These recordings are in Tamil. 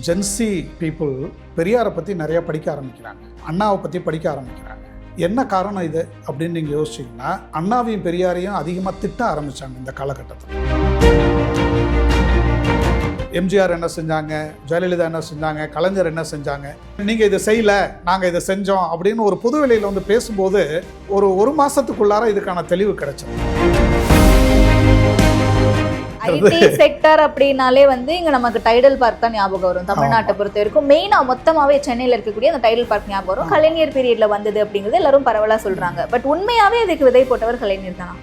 ஜென்சி பீப்புள் பெரியாரை பற்றி நிறையா படிக்க ஆரம்பிக்கிறாங்க, அண்ணாவை பற்றி படிக்க ஆரம்பிக்கிறாங்க. என்ன காரணம் இது அப்படின்னு நீங்கள் யோசிச்சிங்கன்னா, அண்ணாவையும் பெரியாரையும் அதிகமாக திட்ட ஆரம்பித்தாங்க இந்த காலகட்டத்தில். எம்ஜிஆர் என்ன செஞ்சாங்க, ஜெயலலிதா என்ன செஞ்சாங்க, கலைஞர் என்ன செஞ்சாங்க, நீங்கள் இதை செய்யலை நாங்கள் இதை செஞ்சோம் அப்படின்னு ஒரு பொதுவெளியில் வந்து பேசும்போது ஒரு மாதத்துக்குள்ளார இதுக்கான தெளிவு கிடைச்சது. ஐடி செக்டர் அப்படின்னாலே வந்து இங்க நமக்கு டைடல் பார்க் தான் ஞாபகம் வரும். தமிழ்நாட்டை பொறுத்த வரைக்கும் மெயினா மொத்தமாவே சென்னையில இருக்கக்கூடிய அந்த டைடல் பார்க் ஞாபகம் வரும். கலைஞர் பீரியட்ல வந்தது அப்படிங்கிறது எல்லாரும் பரவலா சொல்றாங்க. பட் உண்மையாவே அதுக்கு விதை போட்டவர் கலைஞர் தானா?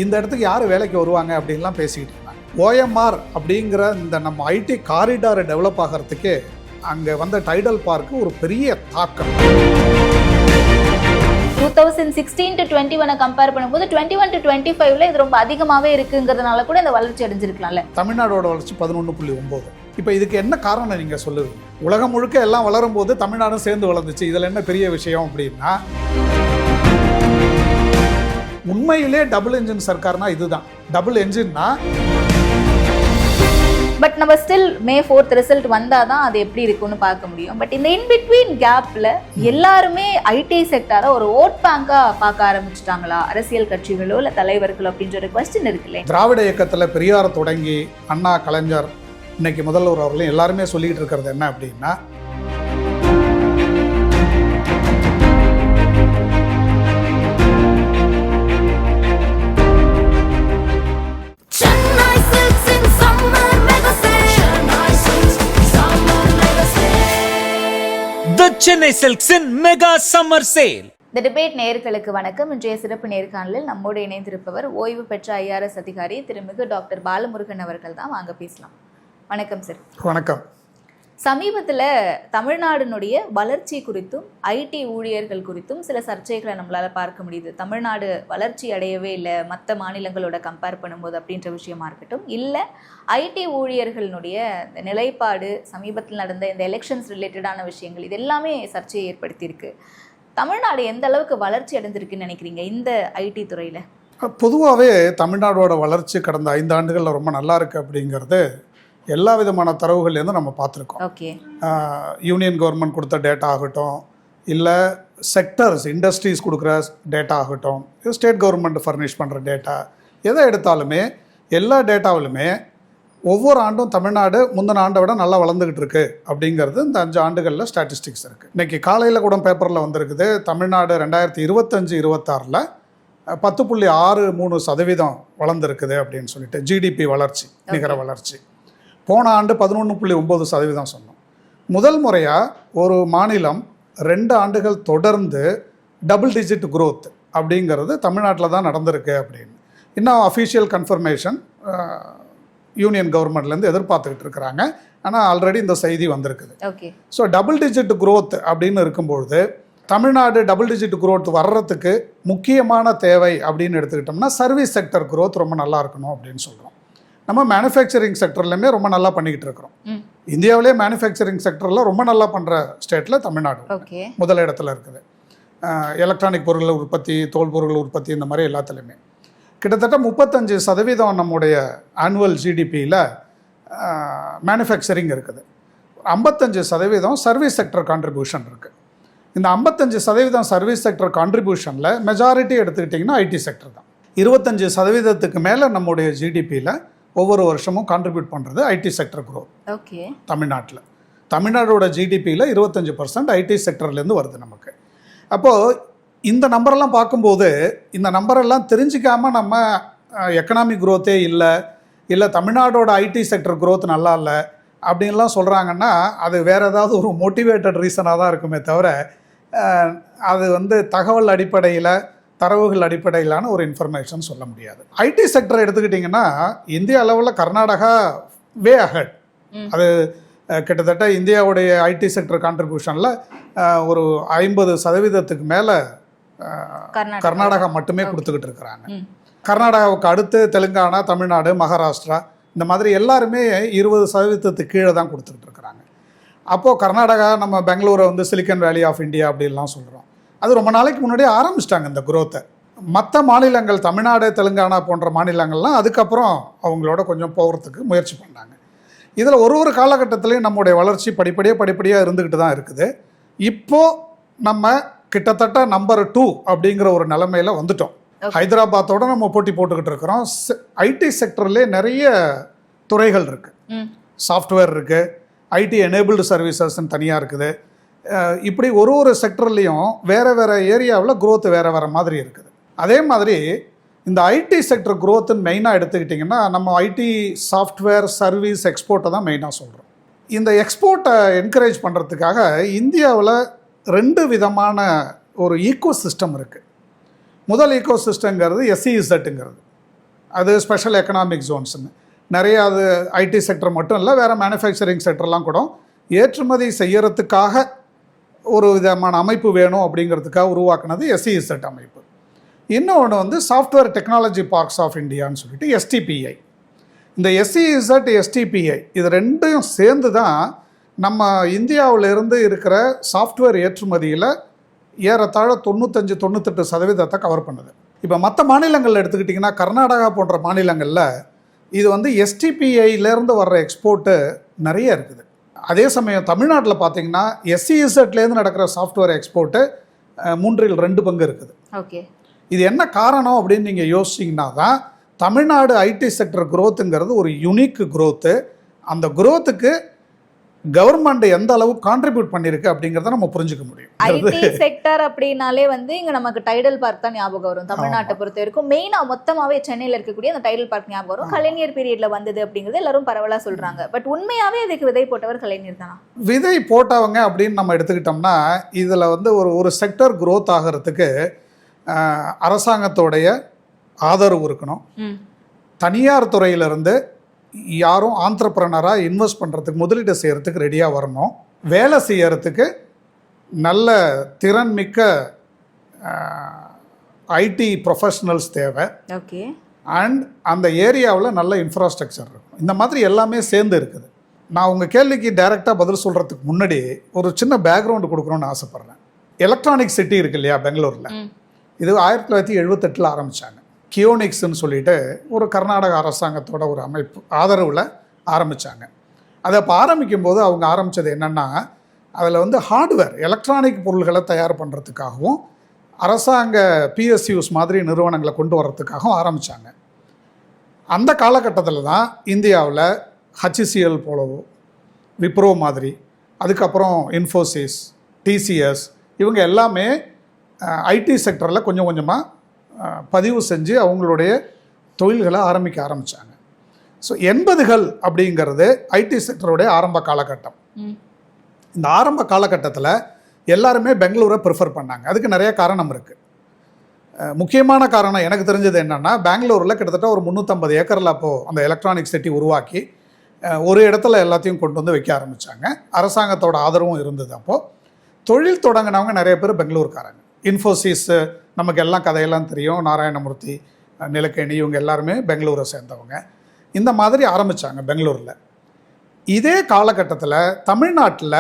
இந்த இடத்துக்கு யார் வேலைக்கு வருவாங்க அப்படின்லாம் பேசிக்கிட்டு இருந்தாங்க. ஓஎம்ஆர் அப்படிங்கிற இந்த நம்ம ஐடி காரிடாரை டெவலப் ஆகிறதுக்கு அங்கே வந்த டைடல் பார்க்கு ஒரு பெரிய தாக்கம். 2016 to 21 கம்பேர் பண்ணும்போது 21 to 25ல இது ரொம்ப அதிகமாவே இருக்குங்கிறதுனால கூட இந்த வளர்ச்சி அடைஞ்சிருக்கலாம்ல. தமிழ்நாடோட வளர்ச்சி 11.9. இப்போ இதுக்கு என்ன காரணம் நீங்கள் சொல்லுவீங்க? உலகம் முழுக்க எல்லாம் வளரும் போது தமிழ்நாடும் சேர்ந்து வளர்ந்துச்சு, இதில் என்ன பெரிய விஷயம் அப்படின்னா, உண்மையிலே டபுள் என்ஜின் சர்க்கார்னா இதுதான். டபுள் என்ஜின்னா பட் நம்ம ஸ்டில் May 4th ரிசல்ட் வந்தாதான் அது எப்படி இருக்குன்னு பார்க்க முடியும். பட் இந்த இன்பிட்வீன் கேப்ல எல்லாருமே ஐடி செக்டாரை ஒரு ஓட் பேங்கா பார்க்க ஆரம்பிச்சுட்டாங்களா, அரசியல் கட்சிகளோ இல்ல தலைவர்களோ அப்படின்ற ஒரு கொஸ்டின் இருக்குல்ல. திராவிட இயக்கத்தில் பெரியார் தொடங்கி அண்ணா, கலைஞர், இன்னைக்கு முதல்வர் அவர்களும் எல்லாருமே சொல்லிக்கிட்டு இருக்கிறது என்ன அப்படின்னா, The Chennai Silks in Mega Summer Sale. The Debate நேயர்களுக்கு வணக்கம். இன்றைய சிறப்பு நேர்காணலில் நம்மோடு இணைந்திருப்பவர் ஓய்வு பெற்ற IRS அதிகாரி திருமிகு டாக்டர் பாலமுருகன் அவர்கள் தான். வாங்க பேசலாம். வணக்கம் சார். வணக்கம். சமீபத்தில் தமிழ்நாடுனுடைய வளர்ச்சி குறித்தும் ஐடி ஊழியர்கள் குறித்தும் சில சர்ச்சைகளை நம்மளால் பார்க்க முடியுது. தமிழ்நாடு வளர்ச்சி அடையவே இல்லை மற்ற மாநிலங்களோட கம்பேர் பண்ணும்போது அப்படின்ற விஷயமா இருக்கட்டும், இல்லை ஐடி ஊழியர்களுடைய இந்த நிலைப்பாடு, சமீபத்தில் நடந்த இந்த எலெக்ஷன்ஸ் ரிலேட்டடான விஷயங்கள், இது எல்லாமே சர்ச்சையை ஏற்படுத்தியிருக்கு. தமிழ்நாடு எந்த அளவுக்கு வளர்ச்சி அடைஞ்சிருக்குன்னு நினைக்கிறீங்க இந்த ஐடி துறையில்? பொதுவாகவே தமிழ்நாடோட வளர்ச்சி கடந்த 5 ஆண்டுகளில் ரொம்ப நல்லா இருக்குது அப்படிங்கிறது எல்லா விதமான தரவுகள்லேருந்து நம்ம பார்த்துருக்கோம். ஓகே, யூனியன் கவர்மெண்ட் கொடுத்த டேட்டா ஆகட்டும், இல்லை செக்டர்ஸ் இண்டஸ்ட்ரீஸ் கொடுக்குற டேட்டா ஆகட்டும், ஸ்டேட் கவர்மெண்ட் ஃபர்னிஷ் பண்ணுற டேட்டா, எதை எடுத்தாலுமே எல்லா டேட்டாவிலுமே ஒவ்வொரு ஆண்டும் தமிழ்நாடு முந்தின ஆண்டை விட நல்லா வளர்ந்துக்கிட்டு இருக்குது அப்படிங்கிறது இந்த 5 ஆண்டுகளில் ஸ்டாட்டிஸ்டிக்ஸ் இருக்குது. இன்றைக்கி காலையில் கூட பேப்பரில் வந்திருக்குது, தமிழ்நாடு 2025-26ல் 10.63% வளர்ந்துருக்குது அப்படின்னு சொல்லிட்டு. ஜிடிபி வளர்ச்சி, நிகர வளர்ச்சி போன ஆண்டு 11.9% சொன்னோம். முதல் முறையாக ஒரு மாநிலம் 2 ஆண்டுகள் தொடர்ந்து டபுள் டிஜிட் குரோத் அப்படிங்கிறது தமிழ்நாட்டில் தான் நடந்திருக்கு அப்படின்னு இன்னும் அஃபீஷியல் கன்ஃபர்மேஷன் யூனியன் கவர்மெண்ட்லேருந்து எதிர்பார்த்துக்கிட்டு இருக்கிறாங்க. ஆனால் ஆல்ரெடி இந்த செய்தி வந்திருக்குது. Okay, so double digit growth அப்படின்னு இருக்கும்பொழுது தமிழ்நாடு டபுள் டிஜிட் குரோத் வர்றதுக்கு முக்கியமான தேவை அப்படின்னு எடுத்துக்கிட்டோம்னா சர்வீஸ் செக்டர் குரோத் ரொம்ப நல்லா இருக்கணும் அப்படின்னு சொல்கிறோம். நம்ம மேனுஃபேக்சரிங் செக்டர்லையுமே ரொம்ப நல்லா பண்ணிக்கிட்டு இருக்கிறோம். இந்தியாவிலே மேனுஃபேக்சரிங் செக்டரில் ரொம்ப நல்லா பண்ணுற ஸ்டேட்டில் தமிழ்நாடு முதல் இடத்துல இருக்குது. எலக்ட்ரானிக் பொருட்கள் உற்பத்தி, தோல் பொருட்கள் உற்பத்தி, இந்த மாதிரி எல்லாத்துலேயுமே கிட்டத்தட்ட 35% நம்முடைய ஆனுவல் ஜிடிபியில் மேனுஃபேக்சரிங் இருக்குது. 55% சர்வீஸ் செக்டர் கான்ட்ரிபியூஷன் இருக்குது. இந்த 55% சர்வீஸ் செக்டர் கான்ட்ரிபியூஷனில் மெஜாரிட்டி எடுத்துக்கிட்டிங்கன்னா ஐடி செக்டர் தான். 25% மேலே நம்முடைய ஜிடிபியில் ஒவ்வொரு வருஷமும் கான்ட்ரிபியூட் பண்ணுறது ஐடி செக்டர் குரோத். ஓகே, தமிழ்நாட்டில் தமிழ்நாடோட ஜிடிபியில் 25% ஐடி செக்டர்லேருந்து வருது நமக்கு. அப்போது இந்த நம்பரெல்லாம் பார்க்கும்போது இந்த நம்பரெல்லாம் தெரிஞ்சிக்காமல் நம்ம எக்கனாமிக் குரோத்தே இல்லை தமிழ்நாடோட ஐடி செக்டர் குரோத் நல்லா இல்லை அப்படின்லாம் சொல்கிறாங்கன்னா அது வேறு ஏதாவது ஒரு மோட்டிவேட்டட் ரீசனாக தான் இருக்குமே தவிர அது வந்து தகவல் அடிப்படையில், தரவுகள் அடிப்படையிலான ஒரு இன்ஃபர்மேஷன் சொல்ல முடியாது. ஐடி செக்டர் எடுத்துக்கிட்டிங்கன்னா இந்தியா அளவில் கர்நாடகா வே அஹெட். அது கிட்டத்தட்ட இந்தியாவுடைய ஐடி செக்டர் கான்ட்ரிபியூஷனில் ஒரு 50% மேலே கர்நாடகா மட்டுமே கொடுத்துக்கிட்டு இருக்கிறாங்க. கர்நாடகாவுக்கு அடுத்து தெலுங்கானா, தமிழ்நாடு, மகாராஷ்டிரா, இந்த மாதிரி எல்லாருமே 20% கீழே தான் கொடுத்துக்கிட்டு இருக்கிறாங்க. அப்போது கர்நாடகா, நம்ம பெங்களூரை வந்து சிலிக்கன் வேலி ஆஃப் இந்தியா அப்படின்லாம் சொல்கிறோம். அது ரொம்ப நாளைக்கு முன்னாடியே ஆரம்பிச்சிட்டாங்க இந்த குரோத்தை. மற்ற மாநிலங்கள், தமிழ்நாடு, தெலுங்கானா போன்ற மாநிலங்கள்லாம் அதுக்கப்புறம் அவங்களோட கொஞ்சம் போகிறதுக்கு முயற்சி பண்ணாங்க. இதில் ஒரு காலகட்டத்திலையும் நம்முடைய வளர்ச்சி படிப்படியாக இருந்துக்கிட்டு தான் இருக்குது. இப்போது நம்ம கிட்டத்தட்ட நம்பர் 2 அப்படிங்கிற ஒரு நிலைமையில் வந்துட்டோம். ஹைதராபாத்தோட நம்ம போட்டி போட்டுக்கிட்டு இருக்கிறோம். ஐடி செக்டர்லேயே நிறைய துறைகள் இருக்குது. சாஃப்ட்வேர் இருக்குது, ஐடி எனேபிள்டு சர்வீசஸ்ன்னு தனியாக இருக்குது. இப்படி ஒரு செக்டர்லேயும் வேறு ஏரியாவில் growth வேறு மாதிரி இருக்குது. அதே மாதிரி இந்த ஐடி செக்டர் growthன்னு மெயினாக எடுத்துக்கிட்டிங்கன்னா நம்ம ஐடி சாஃப்ட்வேர் சர்வீஸ் எக்ஸ்போர்ட்டை தான் மெயினாக சொல்கிறோம். இந்த எக்ஸ்போர்ட்டை என்கரேஜ் பண்ணுறதுக்காக இந்தியாவில் 2 விதமான ஒரு ஈக்கோ சிஸ்டம் இருக்குது. முதல் ஈக்கோ சிஸ்டங்கிறது SEZங்கிறது, அது ஸ்பெஷல் எக்கனாமிக் ஜோன்ஸுன்னு நிறைய, அது ஐடி செக்டர் மட்டும் இல்லை, வேறு மேனுஃபேக்சரிங் செக்டர்லாம் கூட ஏற்றுமதி செய்யறதுக்காக ஒரு விதமான அமைப்பு வேணும் அப்படிங்கிறதுக்காக உருவாக்குனது SEZ அமைப்பு. இன்னொன்று வந்து சாஃப்ட்வேர் டெக்னாலஜி பார்க்ஸ் ஆஃப் இந்தியான்னு சொல்லிட்டு STPI. இந்த SEZ STPI இது ரெண்டையும் சேர்ந்து தான் நம்ம இந்தியாவிலிருந்து இருக்கிற சாஃப்ட்வேர் ஏற்றுமதியில் ஏறத்தாழ 95-98% கவர் பண்ணுது. இப்போ மற்ற மாநிலங்கள் எடுத்துக்கிட்டிங்கன்னா கர்நாடகா போன்ற மாநிலங்களில் இது வந்து STPIலேருந்து வர்ற எக்ஸ்போர்ட்டு நிறைய இருக்குது. அதே சமயம் தமிழ்நாட்டில் பார்த்தீங்கன்னா SEZலேருந்து நடக்கிற சாஃப்ட்வேர் எக்ஸ்போர்ட்டு 3/2 பங்கு இருக்குது. ஓகே, இது என்ன காரணம் அப்படின்னு நீங்கள் யோசிச்சிங்கன்னா தான் தமிழ்நாடு ஐடி செக்டர் growthங்கிறது ஒரு யூனிக் growth. அந்த growthக்கு கவர்மெண்ட் எந்த அளவு கான்ட்ரிபியூட் பண்ணியிருக்கு அப்படிங்கிறத நம்ம புரிஞ்சுக்க முடியும். ஐடி செக்டர் அப்படின்னாலே வந்து இங்க நமக்கு டைடல் பார்க் தான் ஞாபகம் வரும். தமிழ்நாட்டை பொறுத்த வரைக்கும் மெயினா மொத்தமாவே சென்னையில இருக்கக்கூடிய அந்த டைடல் பார்க் ஞாபகம் வரும். கலைஞர் பீரியட்ல வந்தது அப்படிங்கிறது எல்லாரும் பரவலா சொல்றாங்க. பட் உண்மையாவே இதுக்கு விதை போட்டவர் கலைஞர் தானா? விதை போட்டவங்க அப்படின்னு நம்ம எடுத்துக்கிட்டோம்னா இதில் வந்து ஒரு செக்டர் growth ஆகிறதுக்கு அரசாங்கத்தோடைய ஆதரவு இருக்கணும். தனியார் துறையிலிருந்து யாரும் ஆண்டர்பிரனராக இன்வெஸ்ட் பண்ணுறதுக்கு, முதலீடு செய்கிறதுக்கு ரெடியாக வரணும். வேலை செய்யறதுக்கு நல்ல திறன்மிக்க ஐடி ப்ரொஃபஷனல்ஸ் தேவை. ஓகே, அண்ட் அந்த ஏரியாவில் நல்ல இன்ஃப்ராஸ்ட்ரக்சர் இருக்கும். இந்த மாதிரி எல்லாமே சேர்ந்து இருக்குது. நான் உங்கள் கேள்விக்கு டைரெக்டாக பதில் சொல்கிறதுக்கு முன்னாடி ஒரு சின்ன பேக்ரவுண்டு கொடுக்கணும்னு ஆசைப்பட்றேன். எலக்ட்ரானிக் சிட்டி இருக்கு இல்லையா பெங்களூரில், இது 1978 ஆரம்பித்தாங்க. கியோனிக்ஸ்ன்னு சொல்லிட்டு ஒரு கர்நாடக அரசாங்கத்தோட ஒரு அமைப்பு ஆதரவில் ஆரம்பித்தாங்க. அதை இப்போ ஆரம்பிக்கும்போது அவங்க ஆரம்பித்தது என்னென்னா, அதில் வந்து ஹார்ட்வேர் எலக்ட்ரானிக் பொருள்களை தயார் பண்ணுறதுக்காகவும் அரசாங்க PSUs மாதிரி நிறுவனங்களை கொண்டு வர்றதுக்காகவும் ஆரம்பித்தாங்க. அந்த காலகட்டத்தில் தான் இந்தியாவில் HCL போலவோ, விப்ரோ மாதிரி, அதுக்கப்புறம் இன்ஃபோசிஸ், TCS இவங்க எல்லாமே ஐடி செக்டரில் கொஞ்சம் கொஞ்சமாக பதிவு செஞ்சு அவங்களுடைய தொழில்களை ஆரம்பிக்க ஆரம்பித்தாங்க. ஸோ 80கள் அப்படிங்கிறது ஐடி செக்டருடைய ஆரம்ப காலகட்டம். இந்த ஆரம்ப காலகட்டத்தில் எல்லாருமே பெங்களூரை ப்ரிஃபர் பண்ணாங்க. அதுக்கு நிறைய காரணம் இருக்குது. முக்கியமான காரணம் எனக்கு தெரிஞ்சது என்னென்னா, பெங்களூரில் கிட்டத்தட்ட ஒரு 350 ஏக்கரில் அப்போது அந்த எலக்ட்ரானிக் சிட்டி உருவாக்கி ஒரு இடத்துல எல்லாத்தையும் கொண்டு வந்து வைக்க ஆரம்பித்தாங்க. அரசாங்கத்தோட ஆதரவும் இருந்தது. அப்போது தொழில் தொடங்கினவங்க நிறைய பேர் பெங்களூர்காரங்க. இன்ஃபோசிஸ் நமக்கு எல்லாம் கதையெல்லாம் தெரியும், நாராயணமூர்த்தி, நிலக்கேணி, இவங்க எல்லாருமே பெங்களூரை சேர்ந்தவங்க. இந்த மாதிரி ஆரம்பித்தாங்க பெங்களூரில். இதே காலகட்டத்தில் தமிழ்நாட்டில்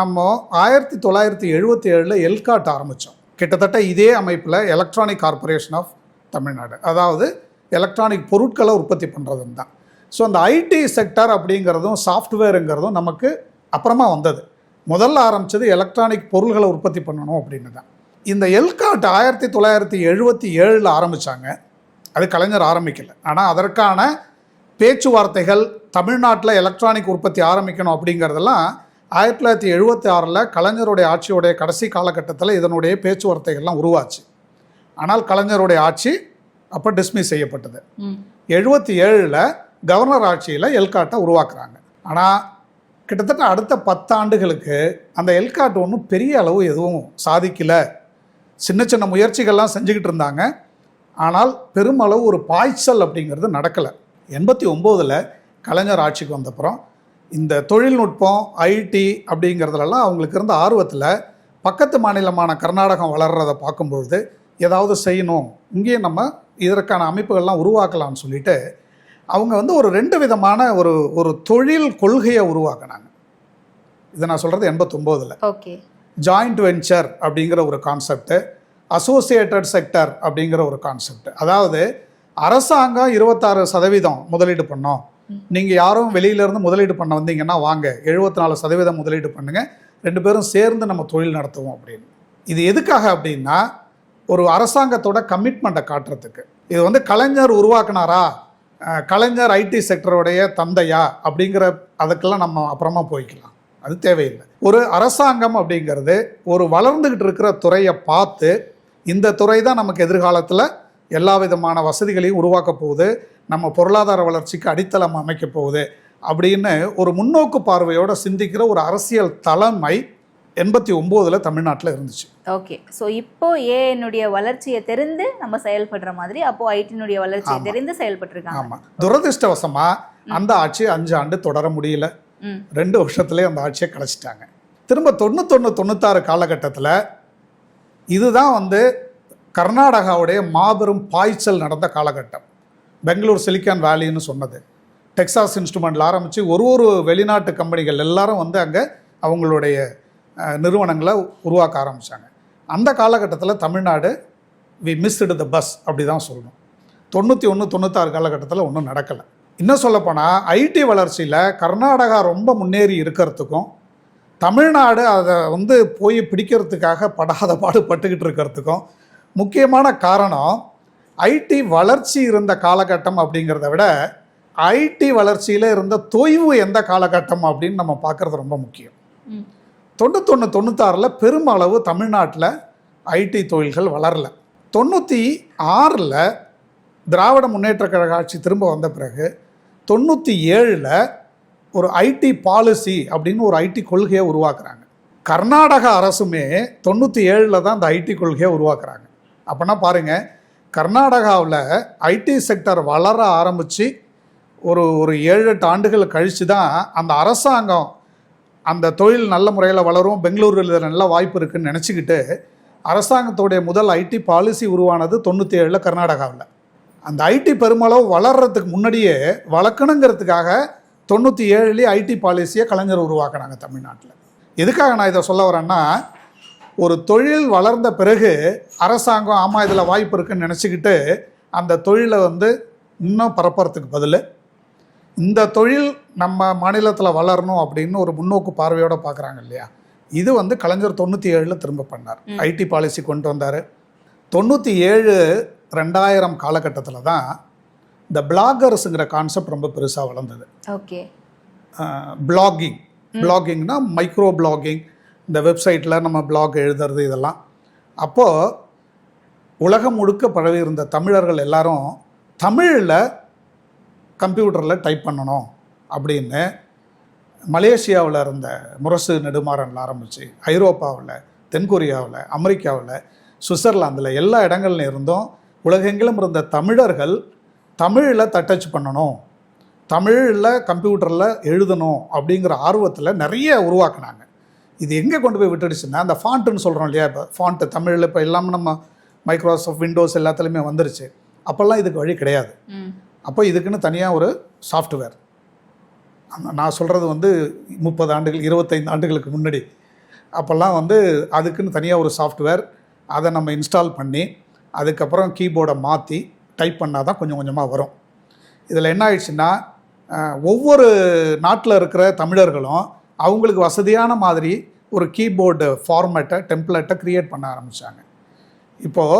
நம்ம 1977 எல்காட் ஆரம்பித்தோம். கிட்டத்தட்ட இதே அமைப்பில் எலக்ட்ரானிக் கார்பரேஷன் ஆஃப் தமிழ்நாடு, அதாவது எலக்ட்ரானிக் பொருட்களை உற்பத்தி பண்ணுறதுன்னு தான். ஸோ அந்த ஐடி செக்டர் அப்படிங்கிறதும் சாஃப்ட்வேருங்கிறதும் நமக்கு அப்புறமா வந்தது. முதல்ல ஆரம்பித்தது எலக்ட்ரானிக் பொருள்களை உற்பத்தி பண்ணணும் அப்படின்னு தான். இந்த எல்காட் 1977 ஆரம்பித்தாங்க. அது கலைஞர் ஆரம்பிக்கலை. ஆனால் அதற்கான பேச்சுவார்த்தைகள் தமிழ்நாட்டில் எலக்ட்ரானிக் உற்பத்தி ஆரம்பிக்கணும் அப்படிங்கிறதெல்லாம் 1976 கலைஞருடைய ஆட்சியோடைய கடைசி காலகட்டத்தில் இதனுடைய பேச்சுவார்த்தைகள்லாம் உருவாச்சு. ஆனால் கலைஞருடைய ஆட்சி அப்போ டிஸ்மிஸ் செய்யப்பட்டது. 77 கவர்னர் ஆட்சியில் எல்காட்டை உருவாக்குறாங்க. ஆனால் கிட்டத்தட்ட அடுத்த 10 ஆண்டுகளுக்கு அந்த எல்காட் ஒன்றும் பெரிய அளவு எதுவும் சாதிக்கலை. சின்ன சின்ன முயற்சிகள்லாம் செஞ்சுக்கிட்டு இருந்தாங்க. ஆனால் பெருமளவு ஒரு பாய்ச்சல் அப்படிங்கிறது நடக்கலை. 89 கலைஞர் ஆட்சிக்கு வந்தப்புறம் இந்த தொழில்நுட்பம் ஐடி அப்படிங்கிறதுலலாம் அவங்களுக்கு இருந்த ஆர்வத்தில் பக்கத்து மாநிலமான கர்நாடகம் வளர்கிறத பார்க்கும்பொழுது ஏதாவது செய்யணும், இங்கேயும் நம்ம இதற்கான அமைப்புகள்லாம் உருவாக்கலாம்னு சொல்லிட்டு அவங்க வந்து ஒரு 2 விதமான ஒரு தொழில் கொள்கையை உருவாக்கினாங்க. இதை நான் சொல்கிறது 89. ஓகே, ஜாயிண்ட் வெஞ்சர் அப்படிங்கிற ஒரு கான்செப்ட், அசோசியேட்டட் செக்டர் அப்படிங்கிற ஒரு கான்செப்ட். அதாவது அரசாங்கம் 26% முதலீடு பண்ணோம், நீங்கள் யாரும் வெளியிலேருந்து முதலீடு பண்ண வந்தீங்கன்னா வாங்க 74% முதலீடு பண்ணுங்கள், 2 பேரும் சேர்ந்து நம்ம தொழில் நடத்துவோம் அப்படின்னு. இது எதுக்காக அப்படின்னா ஒரு அரசாங்கத்தோட கமிட்மெண்ட்டை காட்டுறதுக்கு. இது வந்து கலைஞர் உருவாக்குனாரா, கலைஞர் ஐடி செக்டருடைய தந்தையா அப்படிங்கிற அதுக்கெல்லாம் நம்ம அப்புறமா போய்க்கலாம், அது தேவையில்லை. ஒரு அரசாங்கம் அப்படிங்கிறது ஒரு வளர்ந்துக்கிட்டு இருக்கிற துறையை பார்த்து இந்த துறை தான் நமக்கு எதிர்காலத்தில் எல்லா விதமான வசதிகளையும் உருவாக்க போகுது, நம்ம பொருளாதார வளர்ச்சிக்கு அடித்தளம் அமைக்க போகுது அப்படின்னு ஒரு முன்னோக்கு பார்வையோடு சிந்திக்கிற ஒரு அரசியல் தலைமை 89 தமிழ்நாட்டில் இருந்துச்சு. ஓகே, ஸோ இப்போ ஏனுடைய வளர்ச்சியை தெரிந்து நம்ம செயல்படுற மாதிரி அப்போ ஐடினுடைய வளர்ச்சியை தெரிந்து செயல்பட்டுருக்காங்க. ஆமாம், துரதிருஷ்டவசமாக அந்த ஆட்சி 5 ஆண்டு தொடர முடியல, 2 வருஷத்துலேயே அந்த ஆட்சியை கலைச்சிட்டாங்க. திரும்ப 91-96 காலகட்டத்தில் இதுதான் வந்து கர்நாடகாவுடைய மாபெரும் பாய்ச்சல் நடந்த காலகட்டம். பெங்களூர் சிலிக்கான் வேலின்னு சொன்னது, டெக்சாஸ் இன்ஸ்ட்ருமெண்ட்டில் ஆரம்பித்து ஒரு வெளிநாட்டு கம்பெனிகள் எல்லாரும் வந்து அங்கே அவங்களுடைய நிறுவனங்களை உருவாக்க ஆரம்பித்தாங்க. அந்த காலகட்டத்தில் Tamil Nadu we missed the bus அப்படி தான் சொல்லணும். 91-96 காலகட்டத்தில் ஒன்றும் நடக்கலை. இன்னும் சொல்லப்போனால் ஐடி வளர்ச்சியில் கர்நாடகா ரொம்ப முன்னேறி இருக்கிறதுக்கும் தமிழ்நாடு அதை வந்து போய் பிடிக்கிறதுக்காக படாத பாடுபட்டுக்கிட்டு இருக்கிறதுக்கும் முக்கியமான காரணம் ஐடி வளர்ச்சி இருந்த காலகட்டம் அப்படிங்கிறத விட ஐடி வளர்ச்சியில் இருந்த தொய்வு எந்த காலகட்டம் அப்படின்னு நம்ம பார்க்குறது ரொம்ப முக்கியம். 91-96 பெருமளவு தமிழ்நாட்டில் ஐடி தொழில்கள் வளரல. 96 திராவிட முன்னேற்ற கழக ஆட்சி திரும்ப வந்த பிறகு 97 ஒரு ஐடி பாலிசி அப்படின்னு ஒரு ஐடி கொள்கையை உருவாக்குறாங்க. கர்நாடக அரசுமே 97 தான் அந்த ஐடி கொள்கையை உருவாக்குறாங்க. அப்படின்னா பாருங்கள், கர்நாடகாவில் ஐடி செக்டர் வளர ஆரம்பித்து ஒரு 7-8 ஆண்டுகள் கழித்து தான் அந்த அரசாங்கம் அந்த தொழில் நல்ல முறையில் வளரும், பெங்களூரில் நல்ல வாய்ப்பு இருக்குதுன்னு நினச்சிக்கிட்டு அரசாங்கத்தோடைய முதல் ஐடி பாலிசி உருவானது 97 கர்நாடகாவில். அந்த ஐடி பெருமளவு வளர்கிறதுக்கு முன்னாடியே வளர்க்கணுங்கிறதுக்காக 97 ஐடி பாலிசியை கலைஞர் உருவாக்குனாங்க தமிழ்நாட்டில். எதுக்காக நான் இதை சொல்ல வரேன்னா, ஒரு தொழில் வளர்ந்த பிறகு அரசாங்கம் ஆமாம் இதில் வாய்ப்பு இருக்குன்னு நினச்சிக்கிட்டு அந்த தொழிலை வந்து இன்னும் பரப்புறதுக்கு பதில் இந்த தொழில் நம்ம மாநிலத்தில் வளரணும் அப்படின்னு ஒரு முன்னோக்கு பார்வையோடு பார்க்குறாங்க இல்லையா. இது வந்து கலைஞர் 97 திரும்ப பண்ணார், ஐடி பாலிசி கொண்டு வந்தார். 97-2000 காலகட்டத்தில் தான் இந்த பிளாகர்ஸுங்கிற கான்செப்ட் ரொம்ப பெருசாக வளர்ந்தது. ஓகே, பிளாகிங்னா மைக்ரோ பிளாகிங், இந்த வெப்சைட்டில் நம்ம பிளாக் எழுதுறது இதெல்லாம். அப்போது உலகம் முழுக்க பரவி இருந்த தமிழர்கள் எல்லாரும் தமிழில் கம்ப்யூட்டரில் டைப் பண்ணணும் அப்படின்னு மலேசியாவில் இருந்த முரசு நெடுமாறனில் ஆரம்பித்து ஐரோப்பாவில், தென்கொரியாவில், அமெரிக்காவில், சுவிட்சர்லாந்தில் எல்லா இடங்கள்ல இருந்தும் உலகெங்கிலும் இருந்த தமிழர்கள் தமிழில் தட்டச் பண்ணணும், தமிழில் கம்ப்யூட்டரில் எழுதணும் அப்படிங்கிற ஆர்வத்தில் நிறைய உருவாக்குனாங்க. இது எங்கே கொண்டு போய் விட்டுடுச்சுன்னா, அந்த ஃபாண்ட்டுன்னு சொல்கிறோம் இல்லையா, இப்போ ஃபாண்ட்டு தமிழில் இப்போ எல்லாமே நம்ம மைக்ரோசாஃப்ட் விண்டோஸ் எல்லாத்துலேயுமே வந்துருச்சு. அப்போல்லாம் இதுக்கு வழி கிடையாது. அப்போ இதுக்குன்னு தனியாக ஒரு சாஃப்ட்வேர், நான் சொல்கிறது வந்து 30 ஆண்டுகள் 25 ஆண்டுகளுக்கு முன்னாடி, அப்போல்லாம் வந்து அதுக்குன்னு தனியாக ஒரு சாஃப்ட்வேர், அதை நம்ம இன்ஸ்டால் பண்ணி அதுக்கப்புறம் கீபோர்டை மாற்றி டைப் பண்ணால் தான் கொஞ்சம் கொஞ்சமாக வரும். இதில் என்ன ஆயிடுச்சுன்னா, ஒவ்வொரு நாட்டில் இருக்கிற தமிழர்களும் அவங்களுக்கு வசதியான மாதிரி ஒரு கீபோர்டு ஃபார்மேட்டை டெம்ப்ளேட்டை க்ரியேட் பண்ண ஆரம்பித்தாங்க. இப்போது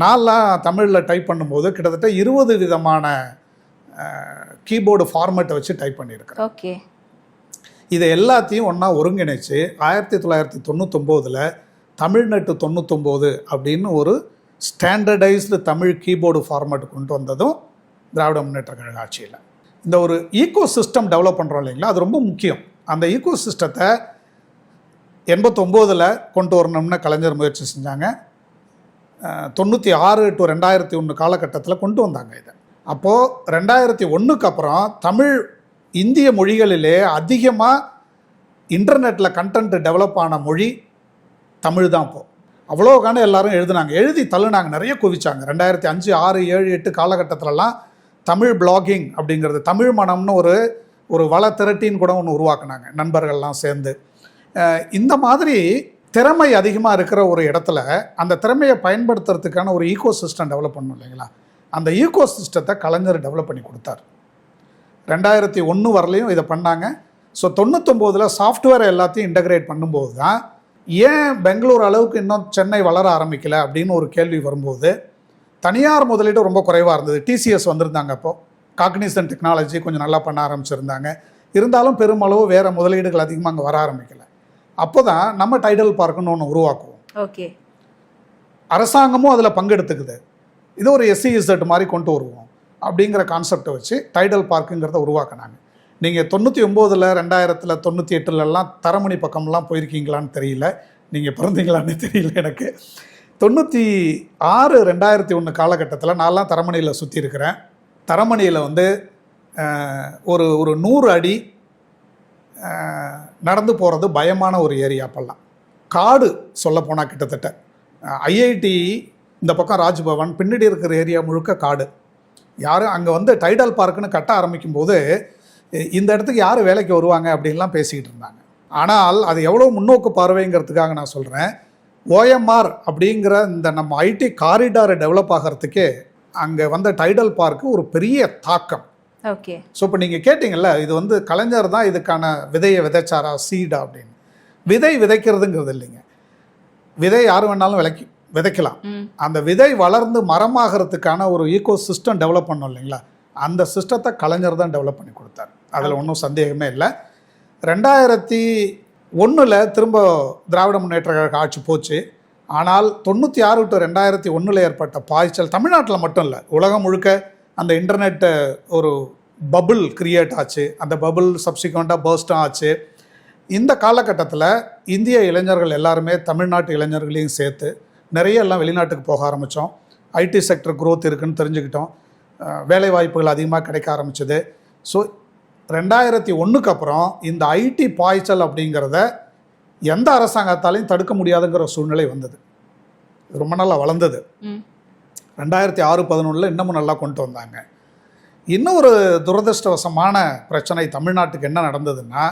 நான்லாம் தமிழில் டைப் பண்ணும்போது கிட்டத்தட்ட 20 விதமான கீபோர்டு ஃபார்மேட்டை வச்சு டைப் பண்ணியிருக்கிறேன். ஓகே, இதை எல்லாத்தையும் ஒன்றா ஒருங்கிணைச்சு 1999 தமிழ்நெட்டு 99 அப்படின்னு ஒரு ஸ்டாண்டர்டைஸ்டு தமிழ் கீபோர்டு ஃபார்மேட் கொண்டு வந்ததும் திராவிட முன்னேற்ற கழக ஆட்சியில். இந்த ஒரு ஈகோ சிஸ்டம் டெவலப் பண்ணுறோம் இல்லைங்களா, அது ரொம்ப முக்கியம். அந்த ஈகோ சிஸ்டத்தை 89 கொண்டு வரணும்னு கலைஞர் முயற்சி செஞ்சாங்க. 96-2001 காலகட்டத்தில் கொண்டு வந்தாங்க இதை. அப்போது 2001க்கு அப்புறம் தமிழ் இந்திய மொழிகளிலே அதிகமாக இன்டர்நெட்டில் கண்டென்ட் டெவலப் ஆன மொழி தமிழ் தான். இப்போது அவ்வளோக்கான எல்லாரும் எழுதுனாங்க, எழுதி தள்ளுனாங்க, நிறைய குவிச்சாங்க. 2005, 6, 7, 8 காலகட்டத்திலலாம் தமிழ் பிளாகிங் அப்படிங்கிறது, தமிழ் மனம்னு ஒரு வள திரட்டின்னு கூட ஒன்று உருவாக்குனாங்க நண்பர்கள்லாம் சேர்ந்து. இந்த மாதிரி திறமை அதிகமாக இருக்கிற ஒரு இடத்துல அந்த திறமையை பயன்படுத்துறதுக்கான ஒரு ஈகோ சிஸ்டம் டெவலப் பண்ணணும் இல்லைங்களா. அந்த ஈகோ சிஸ்டத்தை கலைஞர் டெவலப் பண்ணி கொடுத்தார். 2001 வரலையும் இதை பண்ணாங்க. ஸோ 99 சாஃப்ட்வேர் எல்லாத்தையும் இன்டகிரேட் பண்ணும்போது தான் ஏன் பெங்களூர் அளவுக்கு இன்னும் சென்னை வளர ஆரம்பிக்கல அப்படின்னு ஒரு கேள்வி வரும்போது தனியார் முதலீடு ரொம்ப குறைவாக இருந்தது. டிசிஎஸ் வந்திருந்தாங்க, அப்போது காக்னிசன்ட் டெக்னாலஜி கொஞ்சம் நல்லா பண்ண ஆரம்பிச்சிருந்தாங்க. இருந்தாலும் பெருமளவு வேறு முதலீடுகள் அதிகமாக அங்கே வர ஆரம்பிக்கலை. அப்போ தான் நம்ம டைடல் பார்க்குன்னு ஒன்று உருவாக்குவோம். ஓகே, அரசாங்கமும் அதில் பங்கெடுத்துக்குது. இது ஒரு SEZ மாதிரி கொண்டு வருவோம் அப்படிங்கிற கான்செப்டை வச்சு டைடல் பார்க்குங்கிறத உருவாக்குனாங்க. நீங்கள் 99, 2000, 98 தரமணி பக்கம்லாம் போயிருக்கீங்களான்னு தெரியல, நீங்கள் பிறந்தீங்களான்னு தெரியல எனக்கு. 96, 2001 காலகட்டத்தில் நான்லாம் தரமணியில் சுற்றி இருக்கிறேன். தரமணியில் வந்து ஒரு 100 அடி நடந்து போகிறது பயமான ஒரு ஏரியா. அப்போல்லாம் காடு சொல்லப்போனால் கிட்டத்தட்ட IIT இந்த பக்கம் ராஜ்பவன் பின்னாடி இருக்கிற ஏரியா முழுக்க காடு. யாரும் அங்கே வந்து டைடல் பார்க்குன்னு கட்ட ஆரம்பிக்கும்போது இந்த இடத்துக்கு யார் வேலைக்கு வருவாங்க அப்படின்லாம் பேசிக்கிட்டு இருந்தாங்க. ஆனால் அது எவ்வளோ முன்னோக்கு பார்வைங்கிறதுக்காக நான் சொல்கிறேன். OMR அப்படிங்கிற இந்த நம்ம IT காரிடாரை டெவலப் ஆகிறதுக்கே அங்கே வந்த டைடல் பார்க்கு ஒரு பெரிய தாக்கம். ஓகே. ஸோ இப்போ நீங்கள் கேட்டிங்கல்ல, இது வந்து கலைஞர் தான் இதுக்கான விதையை விதைச்சாரா, சீடா அப்படின்னு. விதை விதைக்கிறதுங்கிறது இல்லைங்க. விதை யார் வேணாலும் விதைக்கலாம். அந்த விதை வளர்ந்து மரமாகிறதுக்கான ஒரு ஈகோ சிஸ்டம் டெவலப் பண்ணோம் இல்லைங்களா, அந்த சிஸ்டத்தை கலைஞர் தான் டெவலப் பண்ணி கொடுத்தார். அதில் ஒன்றும் சந்தேகமே இல்லை. 2001 திரும்ப திராவிட முன்னேற்ற கழக ஆட்சி போச்சு. ஆனால் 96 to 2001 ஏற்பட்ட பாய்ச்சல் தமிழ்நாட்டில் மட்டும் இல்லை, உலகம் முழுக்க அந்த இன்டர்நெட் ஒரு பபுள் கிரியேட் ஆச்சு. அந்த பபுள் சப்சிக்வெண்ட்டாக பர்ஸ்டும் ஆச்சு. இந்த காலகட்டத்தில் இந்திய இளைஞர்கள் எல்லாருமே தமிழ்நாட்டு இளைஞர்களையும் சேர்த்து நிறைய எல்லாம் வெளிநாட்டுக்கு போக ஆரம்பித்தோம். IT செக்டர் க்ரோத் இருக்குதுன்னு தெரிஞ்சுக்கிட்டோம். வேலை வாய்ப்புகள் அதிகமாக கிடைக்க ஆரம்பிச்சது. ஸோ 2001 அப்புறம் இந்த IT பாய்ச்சல் அப்படிங்கிறத எந்த அரசாங்கத்தாலையும் தடுக்க முடியாதுங்கிற சூழ்நிலை வந்தது. ரொம்ப நல்லா வளர்ந்தது. 2006-11 இன்னமும் நல்லா கொண்டு வந்தாங்க. இன்னும் ஒரு துரதிருஷ்டவசமான பிரச்சனை தமிழ்நாட்டுக்கு என்ன நடந்ததுன்னா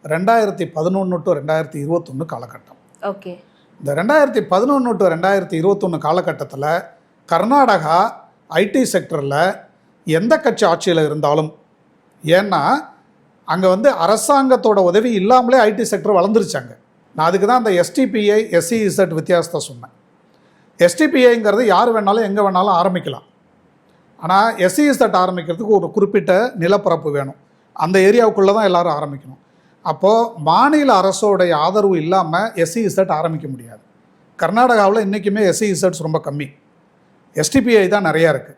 2011 to 2021 காலகட்டம். ஓகே. இந்த 2011 to 2021 காலகட்டத்தில் கர்நாடகா IT செக்டரில் எந்த கட்சி ஆட்சியில் இருந்தாலும், ஏன்னா அங்கே வந்து அரசாங்கத்தோட உதவி இல்லாமலே IT செக்டர் வளர்ந்துருச்சாங்க. நான் அதுக்கு தான் அந்த STPI SEZ வித்தியாசத்தை சொன்னேன். STPIங்கிறது யார் வேணாலும் எங்கே வேணாலும் ஆரம்பிக்கலாம். ஆனால் SEZ ஆரம்பிக்கிறதுக்கு ஒரு குறிப்பிட்ட நிலப்பரப்பு வேணும். அந்த ஏரியாவுக்குள்ளே தான் எல்லோரும் ஆரம்பிக்கணும். அப்போது மாநில அரசோடைய ஆதரவு இல்லாமல் SEZ ஆரம்பிக்க முடியாது. கர்நாடகாவில் இன்றைக்குமே SEZ ரொம்ப கம்மி. STPI தான் நிறையா இருக்குது.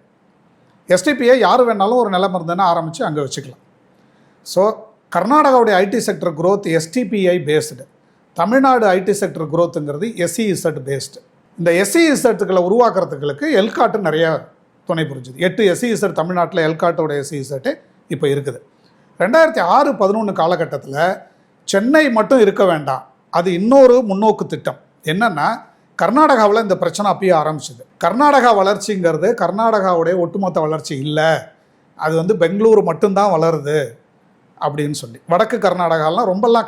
STPI யார் வேணாலும் ஒரு நிலம் இருந்ததுன்னா ஆரம்பித்து அங்கே வச்சுக்கலாம். ஸோ கர்நாடகாவுடைய IT sector growth STPI based, Tamil Nadu IT sector க்ரோத்துங்கிறது SEZ பேஸ்டு. இந்த SEZகளை உருவாக்குறதுக்கு எல்காட்டு நிறையா துணை புரிஞ்சுது. 8 SEZ தமிழ்நாட்டில் எல்காட்டோட SEZ இப்போ இருக்குது. 2006-11 காலகட்டத்தில் சென்னை மட்டும் இருக்க வேண்டாம், அது இன்னொரு முன்னோக்கு திட்டம். என்னென்னா கர்நாடகாவில் இந்த பிரச்சனை அப்பயே ஆரம்பிச்சுது. கர்நாடகா வளர்ச்சிங்கிறது கர்நாடகாவுடைய ஒட்டுமொத்த வளர்ச்சி இல்லை, அது வந்து பெங்களூரு மட்டும்தான் வளருது அப்படின்னு சொல்லி வடக்கு கர்நாடகாலாம் ரொம்பலாம்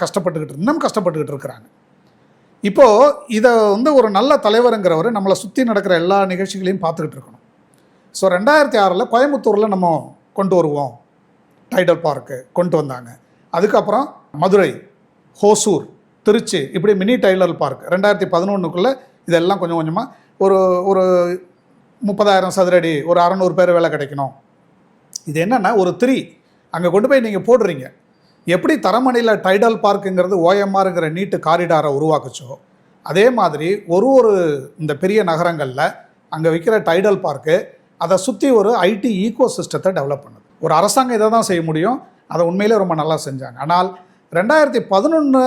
இன்னும் கஷ்டப்பட்டுக்கிட்டு இருக்கிறாங்க. இப்போது இதை வந்து ஒரு நல்ல தலைவருங்கிறவர் நம்மளை சுற்றி நடக்கிற எல்லா நிகழ்ச்சிகளையும் பார்த்துக்கிட்டு இருக்கணும். ஸோ 2006 கோயம்புத்தூரில் நம்ம கொண்டு வருவோம், டைடல் பார்க்கு கொண்டு வந்தாங்க. அதுக்கப்புறம் மதுரை, ஹோசூர், திருச்சி, இப்படி மினி டைடல் பார்க் 2011 இதெல்லாம் கொஞ்சம் கொஞ்சமாக ஒரு 30,000 சதுரடி, ஒரு 600 பேர் வேலை கிடைக்கணும். இது என்னென்னா ஒரு 3 அங்கே கொண்டு போய் நீங்கள் போடுறீங்க. எப்படி தரமணியில் டைடல் பார்க்குங்கிறது OMRங்கிற நீட்டு காரிடாரை உருவாக்குச்சோ, அதே மாதிரி ஒரு இந்த பெரிய நகரங்களில் அங்கே வைக்கிற டைடல் பார்க்கு அதை சுற்றி ஒரு IT ஈகோ சிஸ்டத்தை டெவலப் பண்ணுது. ஒரு அரசாங்கம் இதை தான் செய்ய முடியும். அதை உண்மையிலே ரொம்ப நல்லா செஞ்சாங்க. ஆனால் 2011,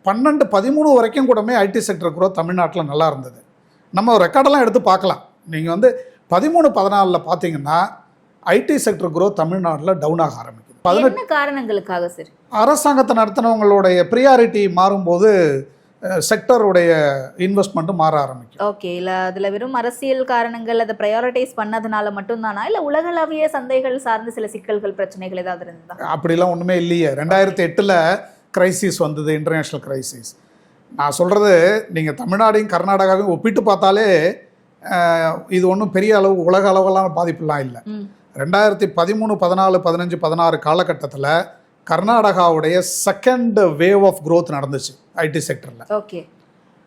12, 13 வரைக்கும் கூடமே IT செக்டர் க்ரோத் தமிழ்நாட்டில் நல்லா இருந்தது. நம்ம ரெக்கார்டெல்லாம் எடுத்து பார்க்கலாம். நீங்கள் வந்து 13, 14 பார்த்தீங்கன்னா IT செக்டர் க்ரோத் தமிழ்நாட்டில் டவுன் ஆக ஆரம்பிக்குது. என்ன காரணங்களுக்காக சார்? அரசாங்கத்தை நடத்தினவங்களுடைய ப்ரியாரிட்டி மாறும்போது செக்டருடைய இன்வெஸ்ட்மெண்ட்டும் மாற ஆரம்பிக்கும். ஓகே. இல்லை அதில் வெறும் அரசியல் காரணங்கள் அதை ப்ரையாரிட்டைஸ் பண்ணதுனால மட்டும்தானா, இல்லை உலகளாவிய சந்தைகள் சார்ந்த சில சிக்கல்கள் பிரச்சனைகள் ஏதாவது இருந்ததா? அப்படிலாம் ஒன்றுமே இல்லையே. 2008 கிரைசிஸ் வந்தது, இன்டர்நேஷ்னல் கிரைசிஸ். நான் சொல்கிறது நீங்கள் தமிழ்நாடையும் கர்நாடகாவையும் ஒப்பிட்டு பார்த்தாலே இது ஒன்றும் பெரிய அளவு உலக அளவெல்லாம் பாதிப்புலாம் இல்லை. 2013, 14, 15, 16 காலகட்டத்தில் கர்நாடகாவுடைய செகண்ட் வேவ் ஆஃப் growth நடந்துச்சு ஐடி செக்டரில். ஓகே.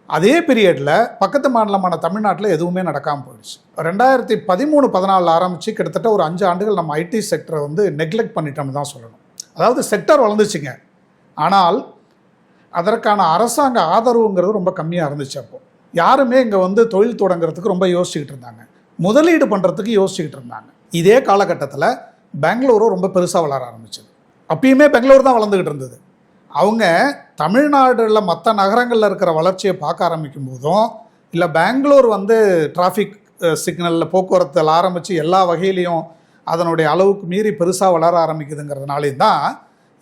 அதே பீரியடில் பக்கத்து மாநிலமான தமிழ்நாட்டில் எதுவுமே நடக்காமல் போயிடுச்சு. 2013, 14 ஆரம்பித்து கிட்டத்தட்ட ஒரு 5 ஆண்டுகள் நம்ம ஐடி செக்டரை வந்து நெக்லெக்ட் பண்ணிட்டோம்னு தான் சொல்லணும். அதாவது செக்டர் வளர்ந்துச்சுங்க, ஆனால் அதற்கான அரசாங்க ஆதரவுங்கிறது ரொம்ப கம்மியாக இருந்துச்சு. அப்போது யாருமே இங்கே வந்து தொழில் தொடங்குறதுக்கு ரொம்ப யோசிச்சுக்கிட்டு இருந்தாங்க, முதலீடு பண்ணுறதுக்கு யோசிச்சுக்கிட்டு இருந்தாங்க. இதே காலகட்டத்தில் பெங்களூரும் ரொம்ப பெருசாக வளர ஆரம்பிச்சது. அப்பயுமே பெங்களூர் தான் வளர்ந்துக்கிட்டு இருந்தது. அவங்க தமிழ்நாடுல மற்ற நகரங்களில் இருக்கிற வளர்ச்சியை பார்க்க ஆரம்பிக்கும் போதும், இல்லை பெங்களூர் வந்து டிராஃபிக் சிக்னலில் போக்குவரத்தில் ஆரம்பித்து எல்லா வகையிலையும் அதனுடைய அளவுக்கு மீறி பெருசாக வளர ஆரம்பிக்குதுங்கிறதுனாலே தான்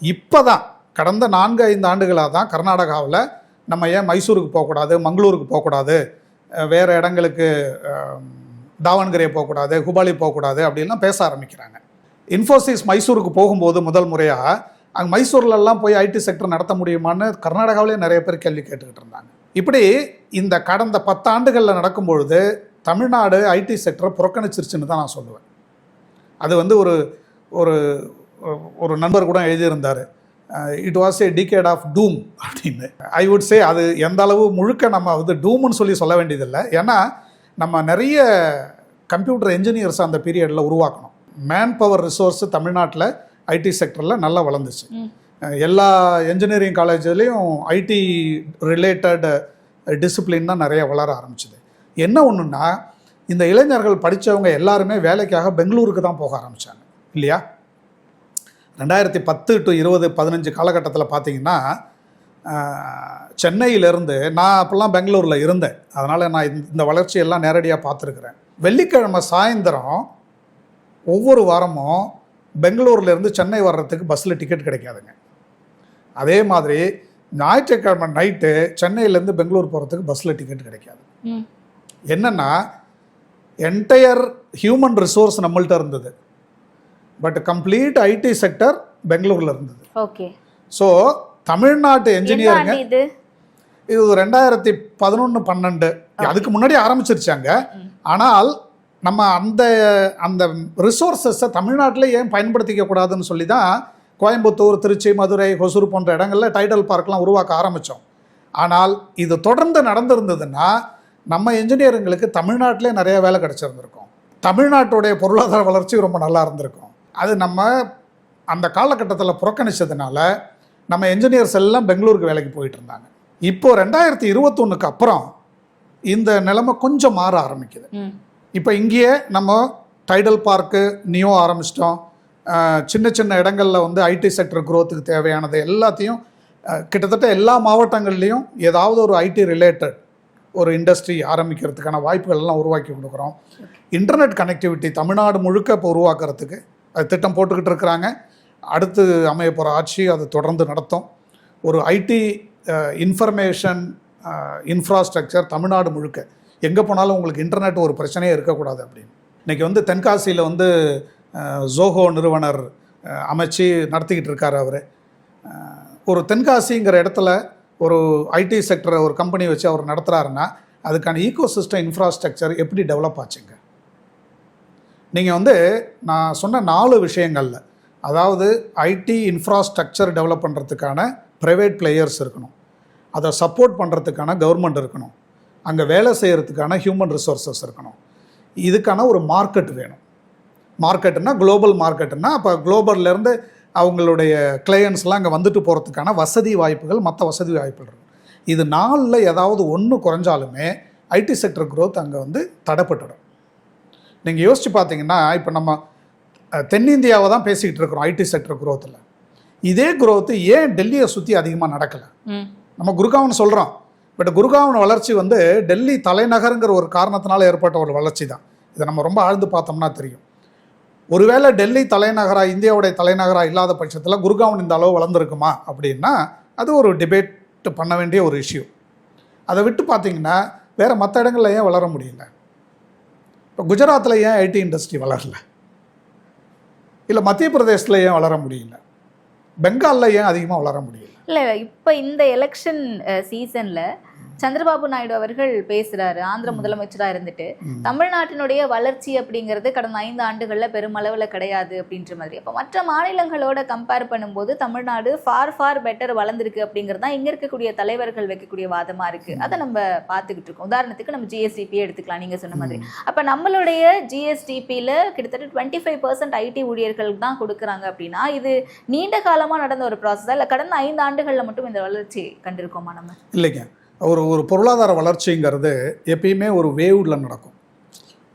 இப்போ தான் கடந்த 4-5 ஆண்டுகளாக தான் கர்நாடகாவில் நம்ம ஏன் மைசூருக்கு போகக்கூடாது, மங்களூருக்கு போகக்கூடாது, வேறு இடங்களுக்கு தாவன்கரே போகக்கூடாது, ஹுபாளி போகக்கூடாது அப்படின்லாம் பேச ஆரம்பிக்கிறாங்க. இன்ஃபோசிஸ் மைசூருக்கு போகும்போது முதல் முறையாக அங்கே மைசூர்லலாம் போய் ஐடி செக்டர் நடத்த முடியுமான்னு கர்நாடகாவிலே நிறைய பேர் கேள்வி கேட்டுக்கிட்டு இருந்தாங்க. இப்படி இந்த கடந்த 10 ஆண்டுகளில் நடக்கும்பொழுது தமிழ்நாடு ஐடி செக்டரை புறக்கணிச்சிருச்சுன்னு தான் நான் சொல்லுவேன். அது வந்து ஒரு ஒரு ஒரு நண்பர் கூட எழுதியிருந்தார், it was a decade of doom அப்படின்னு. ஐ வுட் சே அது எந்த அளவு முழுக்க நம்ம வந்து டூம்னு சொல்ல வேண்டியதில்லை. ஏன்னா நம்ம நிறைய கம்ப்யூட்டர் என்ஜினியர்ஸ் அந்த பீரியடில் உருவாக்கணும். மேன் பவர் ரிசோர்ஸு தமிழ்நாட்டில் ஐடி செக்டரில் நல்லா வளர்ந்துச்சு. எல்லா என்ஜினியரிங் காலேஜ்லேயும் ஐடி ரிலேட்டட் டிசிப்ளின் தான் நிறைய வளர ஆரம்பிச்சுது. என்ன ஒன்றுன்னா, இந்த இளைஞர்கள் படித்தவங்க எல்லாருமே வேலைக்காக பெங்களூருக்கு தான் போக ஆரம்பித்தாங்க இல்லையா? 2010 to 20, 15 காலகட்டத்தில் பார்த்தீங்கன்னா, சென்னையிலேருந்து நான் அப்போல்லாம் பெங்களூரில் இருந்தேன், அதனால் நான் இந்த வளர்ச்சியெல்லாம் நேரடியாக பார்த்துருக்குறேன். வெள்ளிக்கிழமை சாயந்தரம் ஒவ்வொரு வாரமும் பெங்களூர்லேருந்து சென்னை வர்றதுக்கு பஸ்ஸில் டிக்கெட் கிடைக்காதுங்க. அதே மாதிரி ஞாயிற்றுக்கிழமை நைட்டு சென்னையிலேருந்து பெங்களூர் போகிறதுக்கு பஸ்ஸில் டிக்கெட் கிடைக்காது. என்னென்னா, என்டையர் ஹியூமன் ரிசோர்ஸ் நம்மள்ட்ட இருந்தது, பட் கம்ப்ளீட் ஐடி செக்டர் பெங்களூரில் இருந்தது. ஓகே. ஸோ தமிழ்நாட்டு என்ஜினியருங்க, இது 2011, 12 அதுக்கு முன்னாடி ஆரம்பிச்சிருச்சாங்க. ஆனால் நம்ம அந்த அந்த ரிசோர்ஸஸை தமிழ்நாட்டில் ஏன் பயன்படுத்திக்க கூடாதுன்னு சொல்லி தான் கோயம்புத்தூர், திருச்சி, மதுரை, ஹொசூர் போன்ற இடங்களில் டைடல் பார்க்லாம் உருவாக்க ஆரம்பித்தோம். ஆனால் இது தொடர்ந்து நடந்திருந்ததுன்னா நம்ம என்ஜினியருங்களுக்கு தமிழ்நாட்டிலே நிறைய வேலை கிடச்சிருந்துருக்கும், தமிழ்நாட்டுடைய பொருளாதார வளர்ச்சி ரொம்ப நல்லா இருந்திருக்கும். அது நம்ம அந்த காலகட்டத்தில் புறக்கணிச்சதுனால நம்ம என்ஜினியர்ஸ் எல்லாம் பெங்களூருக்கு வேலைக்கு போயிட்டு இருந்தாங்க. இப்போது 2021க்கு அப்புறம் இந்த நிலைமை கொஞ்சம் மாற ஆரம்பிக்குது. இப்போ இங்கேயே நம்ம டைடல் பார்க்கு, நியோ ஆரம்பிச்சிட்டோம். சின்ன சின்ன இடங்களில் வந்து ஐடி செக்டர் க்ரோத்துக்கு தேவையானது எல்லாத்தையும் கிட்டத்தட்ட எல்லா மாவட்டங்கள்லேயும் ஏதாவது ஒரு ஐடி ரிலேட்டட் ஒரு இண்டஸ்ட்ரி ஆரம்பிக்கிறதுக்கான வாய்ப்புகள்லாம் உருவாக்கி கொடுக்குறோம். இன்டர்நெட் கனெக்டிவிட்டி தமிழ்நாடு முழுக்க இப்போ உருவாக்குறதுக்கு அது திட்டம் போட்டுக்கிட்டு இருக்கிறாங்க. அடுத்து அமைய போகிற ஆட்சி அது தொடர்ந்து நடத்தும். ஒரு ஐடி இன்ஃபர்மேஷன் இன்ஃப்ராஸ்ட்ரக்சர் தமிழ்நாடு முழுக்க எங்கே போனாலும் உங்களுக்கு இன்டர்நெட் ஒரு பிரச்சனையே இருக்கக்கூடாது அப்படின்னு. இன்றைக்கி வந்து தென்காசியில் வந்து ஜோஹோ நிறுவனர் அமைச்சு நடத்திக்கிட்டு இருக்கார். அவர் ஒரு தென்காசிங்கிற இடத்துல ஒரு ஐடி செக்டரை ஒரு கம்பெனி வச்சு அவர் நடத்துகிறாருன்னா அதுக்கான ஈகோசிஸ்டம் இன்ஃப்ராஸ்ட்ரக்சர் எப்படி டெவலப் ஆச்சுங்க? நீங்கள் வந்து நான் சொன்ன 4 விஷயங்களில், அதாவது ஐடி இன்ஃப்ராஸ்ட்ரக்சர் டெவலப் பண்ணுறதுக்கான ப்ரைவேட் பிளேயர்ஸ் இருக்கணும், அதை சப்போர்ட் பண்ணுறதுக்கான கவர்மெண்ட் இருக்கணும், அங்கே வேலை செய்கிறதுக்கான ஹியூமன் ரிசோர்ஸஸ் இருக்கணும், இதுக்கான ஒரு மார்க்கெட் வேணும். மார்க்கெட்டுன்னா குளோபல் மார்க்கெட்டுன்னா அப்போ குளோபல்லேருந்து அவங்களுடைய கிளையன்ஸ்லாம் அங்கே வந்துட்டு போகிறதுக்கான வசதி வாய்ப்புகள், மற்ற வசதி வாய்ப்புகள் இருக்கும். இது 4ல் ஏதாவது ஒன்று குறைஞ்சாலுமே ஐடி செக்டர் க்ரோத் அங்கே வந்து தடைப்பட்டுடும். நீங்கள் யோசித்து பார்த்தீங்கன்னா, இப்போ நம்ம தென்னிந்தியாவை தான் பேசிக்கிட்டு இருக்கிறோம் ஐடி செக்டர் க்ரோத்தில். இதே க்ரோத்து ஏன் டெல்லியை சுற்றி அதிகமாக நடக்கலை? நம்ம குர்காவ்னு சொல்கிறோம், பட் குர்காவன் வளர்ச்சி வந்து டெல்லி தலைநகருங்கிற ஒரு காரணத்தினால ஏற்பட்ட ஒரு வளர்ச்சி தான். இதை நம்ம ரொம்ப ஆழ்ந்து பார்த்தோம்னா தெரியும். ஒருவேளை டெல்லி தலைநகராக, இந்தியாவுடைய தலைநகராக இல்லாத பட்சத்தில் குர்காவன் இந்த அளவு வளர்ந்துருக்குமா அப்படின்னா அது ஒரு டிபேட் பண்ண வேண்டிய ஒரு இஷ்யூ. அதை விட்டு பார்த்தீங்கன்னா வேறு மற்ற இடங்களில் ஏன் வளர முடியல? இப்போ குஜராத்தில் ஏன் ஐடி இண்டஸ்ட்ரி வளரல? இல்லை மத்திய பிரதேசத்தில் ஏன் வளர முடியல? பெங்காலில் ஏன் அதிகமாக வளர முடியல? இல்லை, இப்போ இந்த எலெக்ஷன் சீசனில் சந்திரபாபு நாயுடு அவர்கள் பேசுறாரு, ஆந்திர முதலமைச்சரா இருந்துட்டு தமிழ்நாட்டினுடைய வளர்ச்சி அப்படிங்கிறது கடந்த 5 ஆண்டுகள்ல பெருமளவுல கிடையாது அப்படின்ற மாதிரி. அப்ப மற்ற மாநிலங்களோட கம்பேர் பண்ணும்போது தமிழ்நாடு ஃபார் பெட்டர் வளர்ந்துருக்கு அப்படிங்கிறது தான் இங்க இருக்கக்கூடிய தலைவர்கள் வைக்கக்கூடிய வாதமா இருக்கு. அதை நம்ம பார்த்துக்கிட்டு இருக்கோம். உதாரணத்துக்கு நம்ம ஜிஎஸ்டிபி எடுத்துக்கலாம், நீங்க சொன்ன மாதிரி. அப்ப நம்மளுடைய ஜிஎஸ்டிபியில கிட்டத்தட்ட 25% ஐடி ஊழியர்கள் தான் கொடுக்குறாங்க அப்படின்னா இது நீண்ட காலமா நடந்த ஒரு ப்ராசஸ் இல்ல கடந்த 5 ஆண்டுகள்ல மட்டும் இந்த வளர்ச்சி கண்டிருக்கோமா நம்ம? இல்லைங்க, ஒரு பொருளாதார வளர்ச்சிங்கிறது எப்பயுமே ஒரு வேவ்ல நடக்கும்.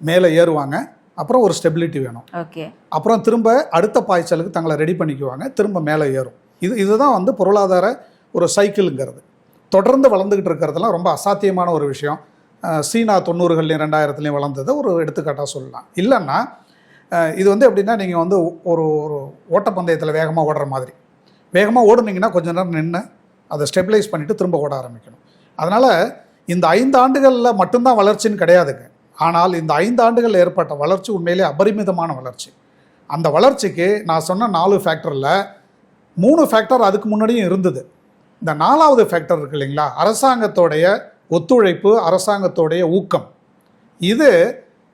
மேலே ஏறுவாங்க, அப்புறம் ஒரு ஸ்டெபிலிட்டி வேணும், ஓகே, அப்புறம் திரும்ப அடுத்த பாய்ச்சலுக்கு தங்களை ரெடி பண்ணிக்குவாங்க, திரும்ப மேலே ஏறும். இதுதான் வந்து பொருளாதார ஒரு சைக்கிளுங்கிறது. தொடர்ந்து வளர்ந்துக்கிட்டு இருக்கிறதுலாம் ரொம்ப அசாத்தியமான ஒரு விஷயம். சீனா 90கள்லையும் 2000லையும் வளர்ந்ததை ஒரு எடுத்துக்காட்டாக சொல்லலாம். இல்லைன்னா இது வந்து எப்படின்னா, நீங்கள் வந்து ஒரு ஓட்டப்பந்தயத்தில் வேகமாக ஓடுற மாதிரி வேகமாக ஓடுனீங்கன்னா கொஞ்ச நேரம் நின்று அதை ஸ்டெபிலைஸ் பண்ணிவிட்டு திரும்ப ஓட ஆரம்பிக்கணும். அதனால் இந்த 5 ஆண்டுகளில் மட்டும்தான் வளர்ச்சின்னு கிடையாதுங்க. ஆனால் இந்த 5 ஆண்டுகள் ஏற்பட்ட வளர்ச்சி உண்மையிலே அபரிமிதமான வளர்ச்சி. அந்த வளர்ச்சிக்கு நான் சொன்ன 4 ஃபேக்டரில் 3 ஃபேக்டர் அதுக்கு முன்னாடியும் இருந்தது. இந்த 4வது ஃபேக்டர் இருக்கு இல்லைங்களா, அரசாங்கத்தோடைய ஒத்துழைப்பு, அரசாங்கத்தோடைய ஊக்கம். இது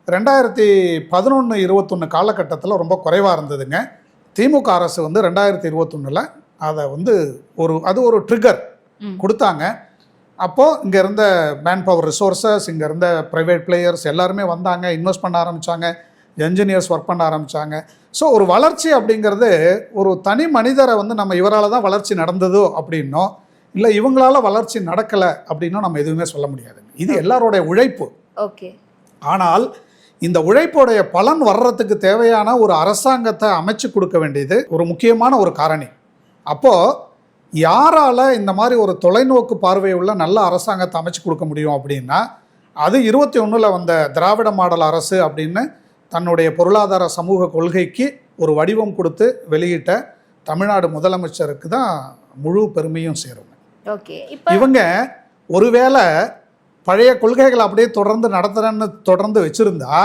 2011-21 காலகட்டத்தில் ரொம்ப குறைவாக இருந்ததுங்க. திமுக அரசு வந்து 2021 அதை வந்து அது ஒரு ட்ரிகர் கொடுத்தாங்க. அப்போது இங்கே இருந்த மேன் பவர் ரிசோர்ஸஸ், இங்கே இருந்த ப்ரைவேட் பிளேயர்ஸ் எல்லாருமே வந்தாங்க, இன்வெஸ்ட் பண்ண ஆரம்பித்தாங்க, என்ஜினியர்ஸ் ஒர்க் பண்ண ஆரம்பித்தாங்க. ஸோ ஒரு வளர்ச்சி அப்படிங்கிறது ஒரு தனி மனிதரை வந்து நம்ம இவரால் தான் வளர்ச்சி நடந்ததோ அப்படின்னோ, இல்லை இவங்களால வளர்ச்சி நடக்கலை அப்படின்னும் நம்ம எதுவுமே சொல்ல முடியாது. இது எல்லாரோடைய உழைப்பு. ஓகே. ஆனால் இந்த உழைப்போடைய பலன் வர்றதுக்கு தேவையான ஒரு அரசாங்கத்தை அமைச்சு கொடுக்க வேண்டியது ஒரு முக்கியமான ஒரு காரணி. அப்போது யாரால் இந்த மாதிரி ஒரு தொலைநோக்கு பார்வை உள்ள நல்ல அரசாங்கத்தை அமைச்சு கொடுக்க முடியும் அப்படின்னா, அது 21 வந்த திராவிட மாடல் அரசு அப்படின்னு தன்னுடைய பொருளாதார சமூக கொள்கைக்கு ஒரு வடிவம் கொடுத்து வெளியிட்ட தமிழ்நாடு முதலமைச்சருக்கு தான் முழு பெருமையும் சேரும். ஓகே. இவங்க ஒருவேளை பழைய கொள்கைகளை அப்படியே தொடர்ந்து தொடர்ந்து வச்சுருந்தா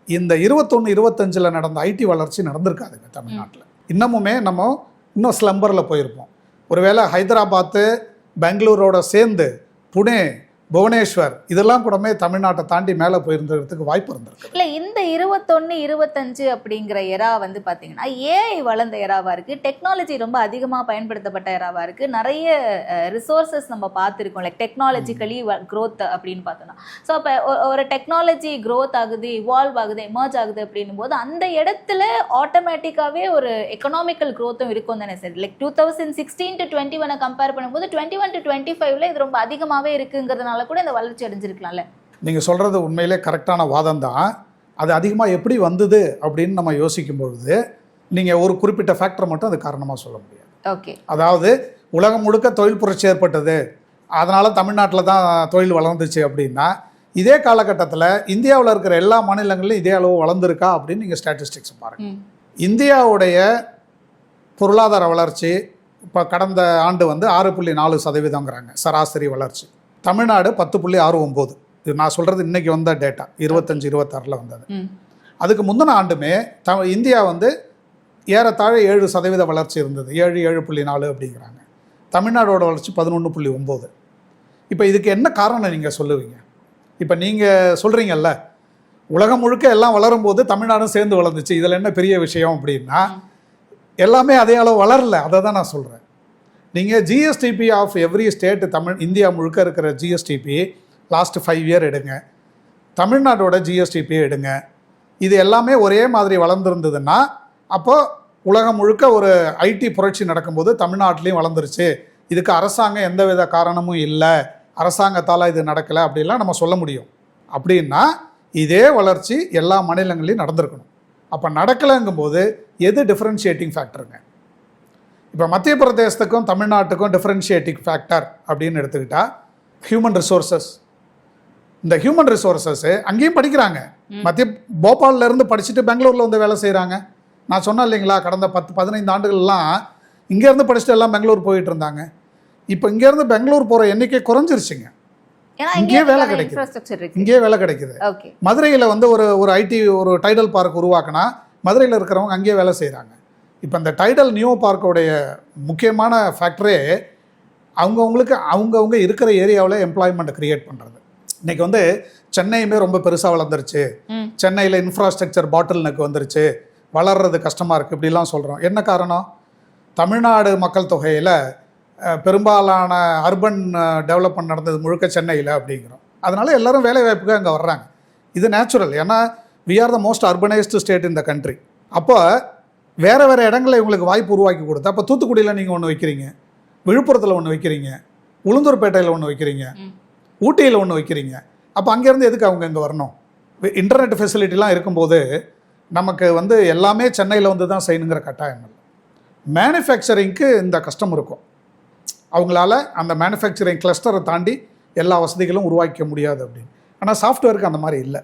இந்த 21-25 நடந்த ஐடி வளர்ச்சி நடந்திருக்காதுங்க தமிழ்நாட்டில். இன்னமுமே நம்ம இன்னும் ஸ்லம்பரில் போயிருப்போம். ஒருவேளை ஹைதராபாத்து, பெங்களூரோட சேர்ந்து புனே, புவனேஸ்வர் இதெல்லாம் கூடமே தமிழ்நாட்டை தாண்டி மேலே போயிருந்ததுக்கு வாய்ப்பு இருந்திருக்கு. இல்லை, இந்த 21-25 அப்படிங்கிற எரா வந்து பார்த்தீங்கன்னா ஏஐ வளர்ந்த எராவாக இருக்குது, டெக்னாலஜி ரொம்ப அதிகமாக பயன்படுத்தப்பட்ட எராவாக இருக்குது, நிறைய ரிசோர்ஸஸ் நம்ம பார்த்துருக்கோம், லைக் டெக்னாலஜிக்கலி க்ரோத் அப்படின்னு பார்த்தோம்னா. ஸோ அப்போ ஒரு டெக்னாலஜி க்ரோத் ஆகுது, இவால்வ் ஆகுது, எமர்ஜ் ஆகுது அப்படின்னும் போது அந்த இடத்துல ஆட்டோமேட்டிக்காகவே ஒரு எக்கனாமிக்கல் க்ரோத்தும் இருக்கும் தானே சார்? லைக் 2016-21 கம்பேர் பண்ணும்போது 21-25 இது ரொம்ப அதிகமாகவே இருக்குங்கிறதுனால கூட இந்த வளர்ச்சி அடைஞ்சிருக்கலாம்ல. நீங்கள் சொல்கிறது உண்மையிலே கரெக்டான வாதம் தான். அது அதிகமாக எப்படி வந்தது அப்படின்னு நம்ம யோசிக்கும்பொழுது நீங்கள் ஒரு குறிப்பிட்ட ஃபேக்டரை மட்டும் அது காரணமாக சொல்ல முடியாது. ஓகே. அதாவது உலகம் முழுக்க தொழில் புரட்சி ஏற்பட்டது, அதனால் தமிழ்நாட்டில் தான் தொழில் வளர்ந்துச்சு அப்படின்னா, இதே காலகட்டத்தில் இந்தியாவில் இருக்கிற எல்லா மாநிலங்களிலும் இதே அளவு வளர்ந்துருக்கா அப்படின்னு நீங்கள் ஸ்டாட்டிஸ்டிக்ஸ் பாருங்கள். இந்தியாவுடைய பொருளாதார வளர்ச்சி இப்போ கடந்த ஆண்டு வந்து 6.4% சராசரி வளர்ச்சி. தமிழ்நாடு 10.69. இது நான் சொல்கிறது இன்றைக்கி வந்த டேட்டா, 25-26 வந்தது. அதுக்கு முந்தின ஆண்டுமே இந்தியா வந்து ஏறத்தாழ 7% வளர்ச்சி இருந்தது, 7.4 அப்படிங்கிறாங்க. தமிழ்நாடோட வளர்ச்சி 11.9. இப்போ இதுக்கு என்ன காரணம் நீங்கள் சொல்லுவீங்க? இப்போ நீங்கள் சொல்கிறீங்கல்ல, உலகம் முழுக்க எல்லாம் வளரும் போது தமிழ்நாடும் சேர்ந்து வளர்ந்துச்சு, இதில் என்ன பெரிய விஷயம் அப்படின்னா, எல்லாமே அதே அளவு வளரல. அதை தான் நான் சொல்கிறேன். நீங்கள் GSDP of every state India முழுக்க இருக்கிற ஜிஎஸ்டிபி லாஸ்ட் 5 இயர் எடுங்க, தமிழ்நாட்டோட ஜிஎஸ்டிபி எடுங்க, இது எல்லாமே ஒரே மாதிரி வளர்ந்துருந்ததுன்னா அப்போது உலகம் முழுக்க ஒரு ஐடி புரட்சி நடக்கும்போது தமிழ்நாட்டிலையும் வளர்ந்துருச்சு, இதுக்கு அரசாங்கம் எந்தவித காரணமும் இல்லை, அரசாங்கத்தால் இது நடக்கலை அப்படிலாம் நம்ம சொல்ல முடியும். அப்படின்னா இதே வளர்ச்சி எல்லா மாநிலங்களையும் நடந்திருக்கணும். அப்போ நடக்கலைங்கும்போது எது டிஃப்ரென்ஷியேட்டிங் ஃபேக்டருங்க? இப்போ மத்திய பிரதேசத்துக்கும் தமிழ்நாட்டுக்கும் டிஃப்ரென்ஷியேட்டிங் ஃபேக்டர் அப்படின்னு எடுத்துக்கிட்டால் ஹியூமன் ரிசோர்ஸஸ். இந்த ஹியூமன் ரிசோர்ஸஸ் அங்கேயும் படிக்கிறாங்க. போபால்லேருந்து படிச்சுட்டு பெங்களூரில் வந்து வேலை செய்கிறாங்க. நான் சொன்னேன் இல்லைங்களா, கடந்த 10-15 ஆண்டுகள்லாம் இங்கேருந்து படிச்சுட்டு எல்லாம் பெங்களூர் போயிட்டு இருந்தாங்க. இப்போ இங்கேருந்து பெங்களூர் போகிற எண்ணிக்கை குறைஞ்சிருச்சுங்க. இங்கேயே வேலை கிடைக்குது, இங்கேயே வேலை கிடைக்குது. மதுரையில் வந்து ஒரு ஐடி ஒரு டைடல் பார்க் உருவாக்கினா மதுரையில் இருக்கிறவங்க அங்கேயே வேலை செய்கிறாங்க. இப்போ இந்த டைடல் நியூ பார்க்கோடைய முக்கியமான ஃபேக்டரே அவங்கவுங்க இருக்கிற ஏரியாவில் எம்ப்ளாய்மெண்ட் க்ரியேட் பண்ணுறது. இன்றைக்கி வந்து சென்னையுமே ரொம்ப பெருசாக வளர்ந்துருச்சு, சென்னையில் இன்ஃப்ராஸ்ட்ரக்சர் பாட்டில் நெக் வந்துருச்சு, வளர்றது கஷ்டமாக இருக்குது இப்படிலாம் சொல்கிறோம். என்ன காரணம்? தமிழ்நாடு மக்கள் தொகையில் பெரும்பாலான அர்பன் டெவலப்மெண்ட் நடந்தது முழுக்க சென்னையில் அப்படிங்கிறோம். அதனால் எல்லோரும் வேலை வாய்ப்புக்கு அங்கே வர்றாங்க. இது நேச்சுரல். ஏன்னா we are the most urbanised state in the country. அப்போ வேறு வேறு இடங்களில் இவங்களுக்கு வாய்ப்பு உருவாக்கி கொடுத்தா, அப்போ தூத்துக்குடியில் நீங்கள் ஒன்று வைக்கிறீங்க, விழுப்புரத்தில் ஒன்று வைக்கிறீங்க, உளுந்தூர்பேட்டையில் ஒன்று வைக்கிறீங்க, ஊட்டியில் ஒன்று வைக்கிறீங்க. அப்போ அங்கேருந்து எதுக்கு அவங்க இங்கே வரணும்? இன்டர்நெட் ஃபெசிலிட்டிலாம் இருக்கும்போது நமக்கு வந்து எல்லாமே சென்னையில் வந்து தான் செய்யணுங்கிற கட்டாயம் இல்லை. மேனுஃபேக்சரிங்க்கு இந்த கஷ்டம் இருக்கும். அவங்களால அந்த மேனுஃபேக்சரிங் கிளஸ்டரை தாண்டி எல்லா வசதிகளும் உருவாக்க முடியாது அப்படின்னு. ஆனால் சாஃப்ட்வேருக்கு அந்த மாதிரி இல்லை.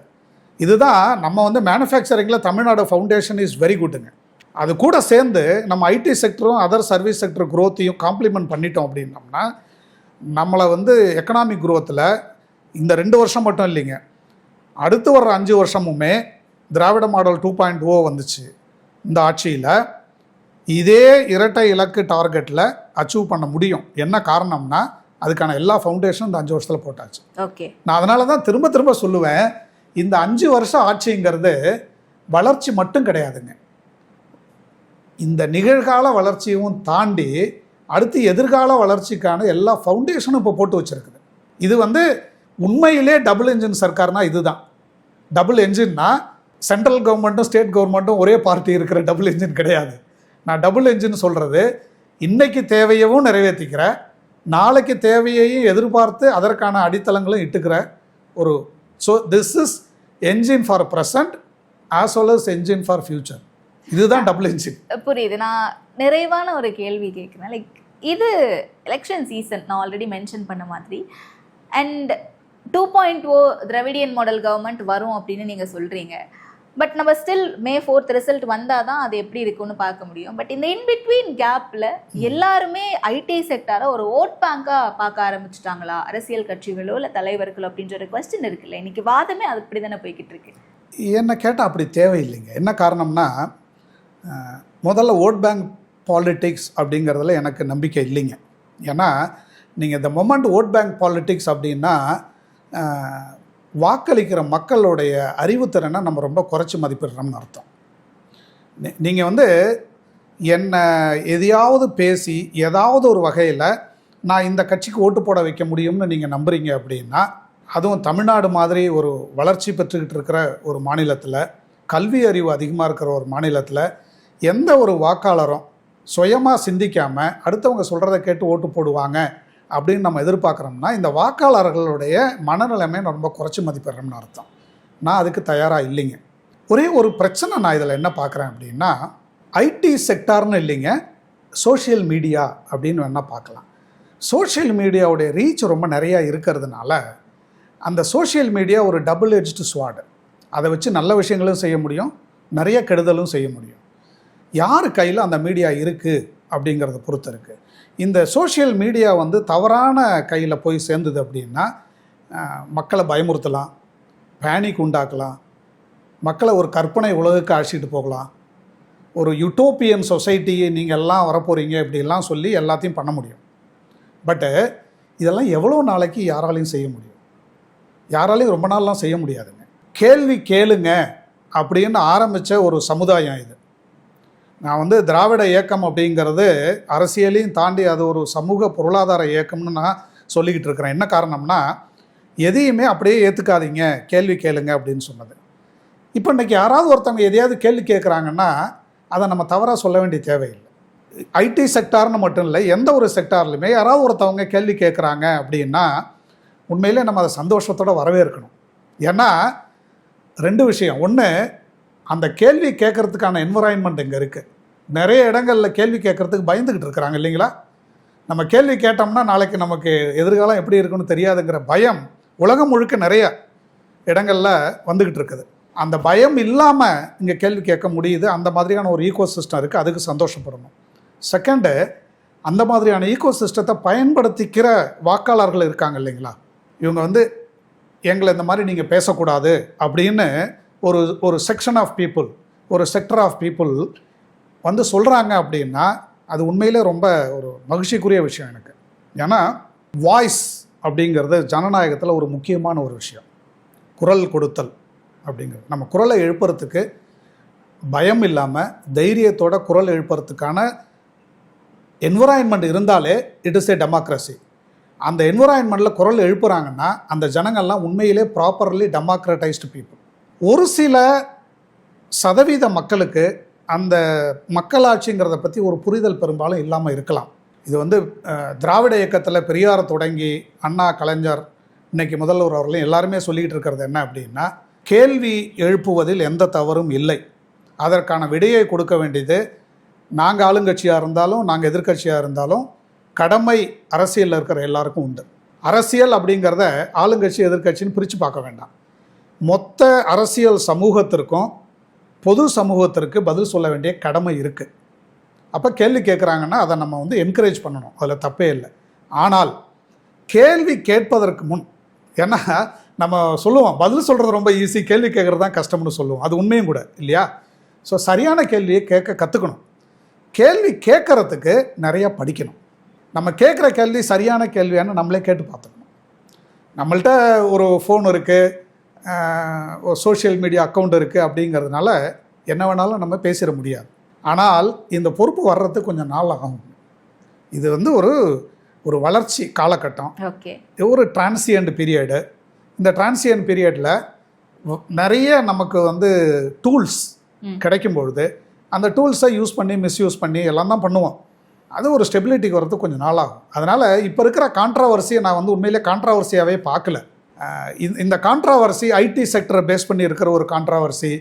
இதுதான் நம்ம வந்து மேனுஃபேக்சரிங்கில் தமிழ்நாடு ஃபவுண்டேஷன் இஸ் வெரி குட்டுங்க. அது கூட சேர்ந்து நம்ம ஐடி செக்டரும் அதர் சர்வீஸ் செக்டர் க்ரோத்தையும் காம்ப்ளிமெண்ட் பண்ணிட்டோம் அப்படின்னோம்னா நம்மளை வந்து எக்கனாமிக் க்ரோத்தில் இந்த 2 வருஷம் மட்டும் இல்லைங்க, அடுத்து வர்ற 5 வருஷமுமே திராவிட மாடல் 2.0 வந்துச்சு. இந்த ஆட்சியில் இதே இரட்டை இலக்கு டார்கெட்டில் அச்சீவ் பண்ண முடியும். என்ன காரணம்னா அதுக்கான எல்லா ஃபவுண்டேஷனும் இந்த 5 வருஷத்தில் போட்டாச்சு. ஓகே, நான் அதனால தான் திரும்ப திரும்ப சொல்லுவேன், இந்த 5 வருஷம் ஆட்சிங்கிறது வளர்ச்சி மட்டும் கிடையாதுங்க. இந்த நிகழ்கால வளர்ச்சியும் தாண்டி அடுத்து எதிர்கால வளர்ச்சிக்கான எல்லா ஃபவுண்டேஷனும் இப்போ போட்டு வச்சுருக்குது. இது வந்து உண்மையிலே டபுள் என்ஜின் சர்க்கார்னா இதுதான். டபுள் என்ஜின்னா சென்ட்ரல் கவர்மெண்ட்டும் ஸ்டேட் கவர்மெண்ட்டும் ஒரே பார்ட்டி இருக்கிற டபுள் என்ஜின் கிடையாது. நான் டபுள் என்ஜின் சொல்கிறது இன்னைக்கு தேவையவும் நிறைவேற்றிக்கிற, நாளைக்கு தேவையையும் எதிர்பார்த்து அதற்கான அடித்தளங்களும் இட்டுக்கிற ஒரு. So this is engine for present as well as engine for future. இதுதான் டபுள் என்ஜின். புரியுது. நான் நிறைவான ஒரு கேள்வி கேட்குறேன். லைக் இது எலெக்ஷன் சீசன், நான் ஆல்ரெடி மென்ஷன் பண்ண மாதிரி, அண்ட் 2.0 திராவிடியன் மாடல் கவர்மெண்ட் வரும் அப்படின்னு நீங்கள் சொல்கிறீங்க. பட் நம்ம ஸ்டில் May 4th ரிசல்ட் வந்தால் தான் அது எப்படி இருக்குன்னு பார்க்க முடியும். பட் இந்த இன்பிட்வீன் கேப்பில் எல்லாருமே ஐடி செக்டாரை ஒரு ஓட் பேங்காக பார்க்க ஆரம்பிச்சிட்டாங்களா அரசியல் கட்சிகளோ இல்லை தலைவர்களோ அப்படின்ற ஒரு கொஸ்டின் இருக்குல்ல. இன்னைக்கு வாதமே அது அப்படி தானே போய்கிட்டு இருக்கு. என்ன கேட்டால் அப்படி தேவையில்லைங்க. என்ன காரணம்னா முதல்ல ஓட் பேங்க் பாலிட்டிக்ஸ் அப்படிங்கிறதுல எனக்கு நம்பிக்கை இல்லைங்க. ஏன்னா நீங்கள் இந்த மொமெண்ட் ஓட் பேங்க் பாலிட்டிக்ஸ் அப்படின்னா வாக்களிக்கிற மக்களுடைய அறிவுத்திறனை நம்ம ரொம்ப குறைச்சி மதிப்பிடுறோம்னு அர்த்தம். நீங்கள் வந்து என்னை எதையாவது பேசி ஏதாவது ஒரு வகையில் நான் இந்த கட்சிக்கு ஓட்டு போட வைக்க முடியும்னு நீங்கள் நம்புறீங்க அப்படின்னா, அதுவும் தமிழ்நாடு மாதிரி ஒரு வளர்ச்சி பெற்றுக்கிட்டு இருக்கிற ஒரு மாநிலத்தில், கல்வி அறிவு அதிகமாக இருக்கிற ஒரு மாநிலத்தில் எந்த ஒரு வாக்காளரும் சுயமாக சிந்திக்காமல் அடுத்தவங்க சொல்கிறத கேட்டு ஓட்டு போடுவாங்க அப்படின்னு நம்ம எதிர்பார்க்குறோம்னா இந்த வாக்காளர்களுடைய மனநிலைமை ரொம்ப குறைச்சி மதிப்பிடுறோம்னு அர்த்தம். நான் அதுக்கு தயாராக இல்லைங்க. ஒரே ஒரு பிரச்சனை நான் இதில் என்ன பார்க்குறேன் அப்படின்னா, ஐடி செக்டார்னு இல்லைங்க, சோஷியல் மீடியா அப்படின்னு வேணால் பார்க்கலாம். சோஷியல் மீடியாவுடைய ரீச் ரொம்ப நிறையா இருக்கிறதுனால அந்த சோஷியல் மீடியா ஒரு டபுள் எட்ஜ்டு ஸ்வார்டு. அதை வச்சு நல்ல விஷயங்களும் செய்ய முடியும், நிறைய கெடுதலும் செய்ய முடியும். யார் கையில் அந்த மீடியா இருக்குது அப்படிங்கிறத பொறுத்து இருக்குது. இந்த சோஷியல் மீடியா வந்து தவறான கையில் போய் சேர்ந்தது அப்படின்னா மக்களை பயமுறுத்தலாம், பேனிக் உண்டாக்கலாம், மக்களை ஒரு கற்பனை உலகுக்கு அழைச்சிட்டு போகலாம், ஒரு யூட்டோப்பியன் சொசைட்டியை நீங்கள் எல்லாம் வரப்போகிறீங்க இப்படிலாம் சொல்லி எல்லாத்தையும் பண்ண முடியும். பட்டு இதெல்லாம் எவ்வளோ நாளைக்கு யாராலையும் செய்ய முடியும்? யாராலையும் ரொம்ப நாள்லாம் செய்ய முடியாதுங்க. கேள்வி கேளுங்க அப்படின்னு ஆரம்பித்த ஒரு சமுதாயம் இது. நான் வந்து திராவிட இயக்கம் அப்படிங்கிறது அரசியலையும் தாண்டி அது ஒரு சமூக பொருளாதார இயக்கம்னு நான் சொல்லிக்கிட்டு இருக்கிறேன். என்ன காரணம்னா எதையுமே அப்படியே ஏற்றுக்காதீங்க, கேள்வி கேளுங்க அப்படின்னு சொன்னது. இப்போ இன்றைக்கி யாராவது ஒருத்தவங்க எதையாவது கேள்வி கேட்குறாங்கன்னா அதை நம்ம தவறாக சொல்ல வேண்டிய தேவையில்லை. ஐடி செக்டார்னு மட்டும் இல்லை, எந்த ஒரு செக்டார்லையுமே யாராவது ஒருத்தவங்க கேள்வி கேட்குறாங்க அப்படின்னா உண்மையிலே நம்ம அதை சந்தோஷத்தோடு வரவேற்கணும். ஏன்னா 2 விஷயம். ஒன்று, அந்த கேள்வி கேட்குறதுக்கான என்விரான்மெண்ட் இங்கே இருக்குது. நிறைய இடங்களில் கேள்வி கேட்குறதுக்கு பயந்துக்கிட்டு இருக்கிறாங்க இல்லைங்களா? நம்ம கேள்வி கேட்டோம்னா நாளைக்கு நமக்கு எதிர்காலம் எப்படி இருக்குன்னு தெரியாதுங்கிற பயம் உலகம் முழுக்க நிறைய இடங்களில் வந்துக்கிட்டு இருக்குது. அந்த பயம் இல்லாமல் இங்கே கேள்வி கேட்க முடியுது. அந்த மாதிரியான ஒரு ஈகோ சிஸ்டம் இருக்குது, அதுக்கு சந்தோஷப்படணும். செகண்டு, அந்த மாதிரியான ஈகோ சிஸ்டத்தை பயன்படுத்திக்கிற வாக்காளர்கள் இருக்காங்க இல்லைங்களா? இவங்க வந்து எங்களை இந்த மாதிரி நீங்கள் பேசக்கூடாது அப்படின்னு ஒரு செக்ஷன் ஆஃப் பீப்புள், ஒரு செக்டர் ஆஃப் பீப்புள் வந்து சொல்கிறாங்க அப்படின்னா அது உண்மையிலே ரொம்ப ஒரு மகிழ்ச்சிக்குரிய விஷயம் எனக்கு. ஏன்னா வாய்ஸ் அப்படிங்கிறது ஜனநாயகத்தில் ஒரு முக்கியமான ஒரு விஷயம். குரல் கொடுத்தல் அப்படிங்கிறது, நம்ம குரலை எழுப்புறதுக்கு பயம் இல்லாமல் தைரியத்தோட குரல் எழுப்புறதுக்கான என்விரான்மெண்ட் இருந்தாலே இட் இஸ் ஏ டெமோக்ரஸி. அந்த என்விரான்மெண்ட்டில் குரல் எழுப்புறாங்கன்னா அந்த ஜனங்கள்லாம் உண்மையிலே ப்ராப்பர்லி டெமோக்ரட்டைஸ்டு பீப்புள். ஒரு சில சதவீத மக்களுக்கு அந்த மக்களாட்சிங்கிறத பற்றி ஒரு புரிதல் பெரும்பாலும் இல்லாமல் இருக்கலாம். இது வந்து திராவிட இயக்கத்தில் பெரியாரை தொடங்கி அண்ணா, கலைஞர், இன்னைக்கு முதல்வர் அவர்களையும் எல்லாருமே சொல்லிக்கிட்டு இருக்கிறது என்ன அப்படின்னா, கேள்வி எழுப்புவதில் எந்த தவறும் இல்லை, அதற்கான விடையை கொடுக்க வேண்டியது நாங்கள் ஆளுங்கட்சியாக இருந்தாலும் நாங்கள் எதிர்க்கட்சியாக இருந்தாலும் கடமை அரசியலில் இருக்கிற எல்லாருக்கும் உண்டு. அரசியல் அப்படிங்கிறத ஆளுங்கட்சி எதிர்க்கட்சின்னு பிரித்து பார்க்க வேண்டாம். மொத்த அரசியல் சமூகத்திற்கும் பொது சமூகத்திற்கு பதில் சொல்ல வேண்டிய கடமை இருக்குது. அப்போ கேள்வி கேட்குறாங்கன்னா அதை நம்ம வந்து என்கரேஜ் பண்ணணும், அதில் தப்பே இல்லை. ஆனால் கேள்வி கேட்பதற்கு முன், ஏன்னா நம்ம சொல்லுவோம் பதில் சொல்கிறது ரொம்ப ஈஸி, கேள்வி கேட்குறது தான் கஷ்டம்னு சொல்லுவோம். அது உண்மையும் கூட இல்லையா? ஸோ சரியான கேள்வியை கேட்க கற்றுக்கணும். கேள்வி கேட்குறதுக்கு நிறையா படிக்கணும். நம்ம கேட்குற கேள்வி சரியான கேள்வியானு நம்மளே கேட்டு பார்த்துக்கணும். நம்மள்ட்ட ஒரு ஃபோன் இருக்குது, ஒரு சோஷியல் மீடியா அக்கௌண்ட் இருக்குது அப்படிங்கிறதுனால என்ன வேணாலும் நம்ம பேசிட முடியாது. ஆனால் இந்த பொறுப்பு வர்றதுக்கு கொஞ்சம் நாள் ஆகும். இது வந்து ஒரு வளர்ச்சி காலகட்டம், ஒரு டிரான்சியன்ட் பீரியடு. இந்த டிரான்சியன்ட் பீரியடில் நிறைய நமக்கு வந்து டூல்ஸ் கிடைக்கும் பொழுது அந்த டூல்ஸை யூஸ் பண்ணி மிஸ்யூஸ் பண்ணி எல்லாம் தான் பண்ணுவோம். அது ஒரு ஸ்டெபிலிட்டிக்கு வரதுக்கு கொஞ்சம் நாள் ஆகும். அதனால் இப்போ இருக்கிற கான்ட்ராவர்சியை நான் வந்து உண்மையிலே கான்ட்ராவர்சியாகவே பார்க்கல. இந்த கான்ட்ராவர்சி ஐடி செக்டரை பேஸ் பண்ணி இருக்கிற ஒரு கான்ட்ராவர்சி.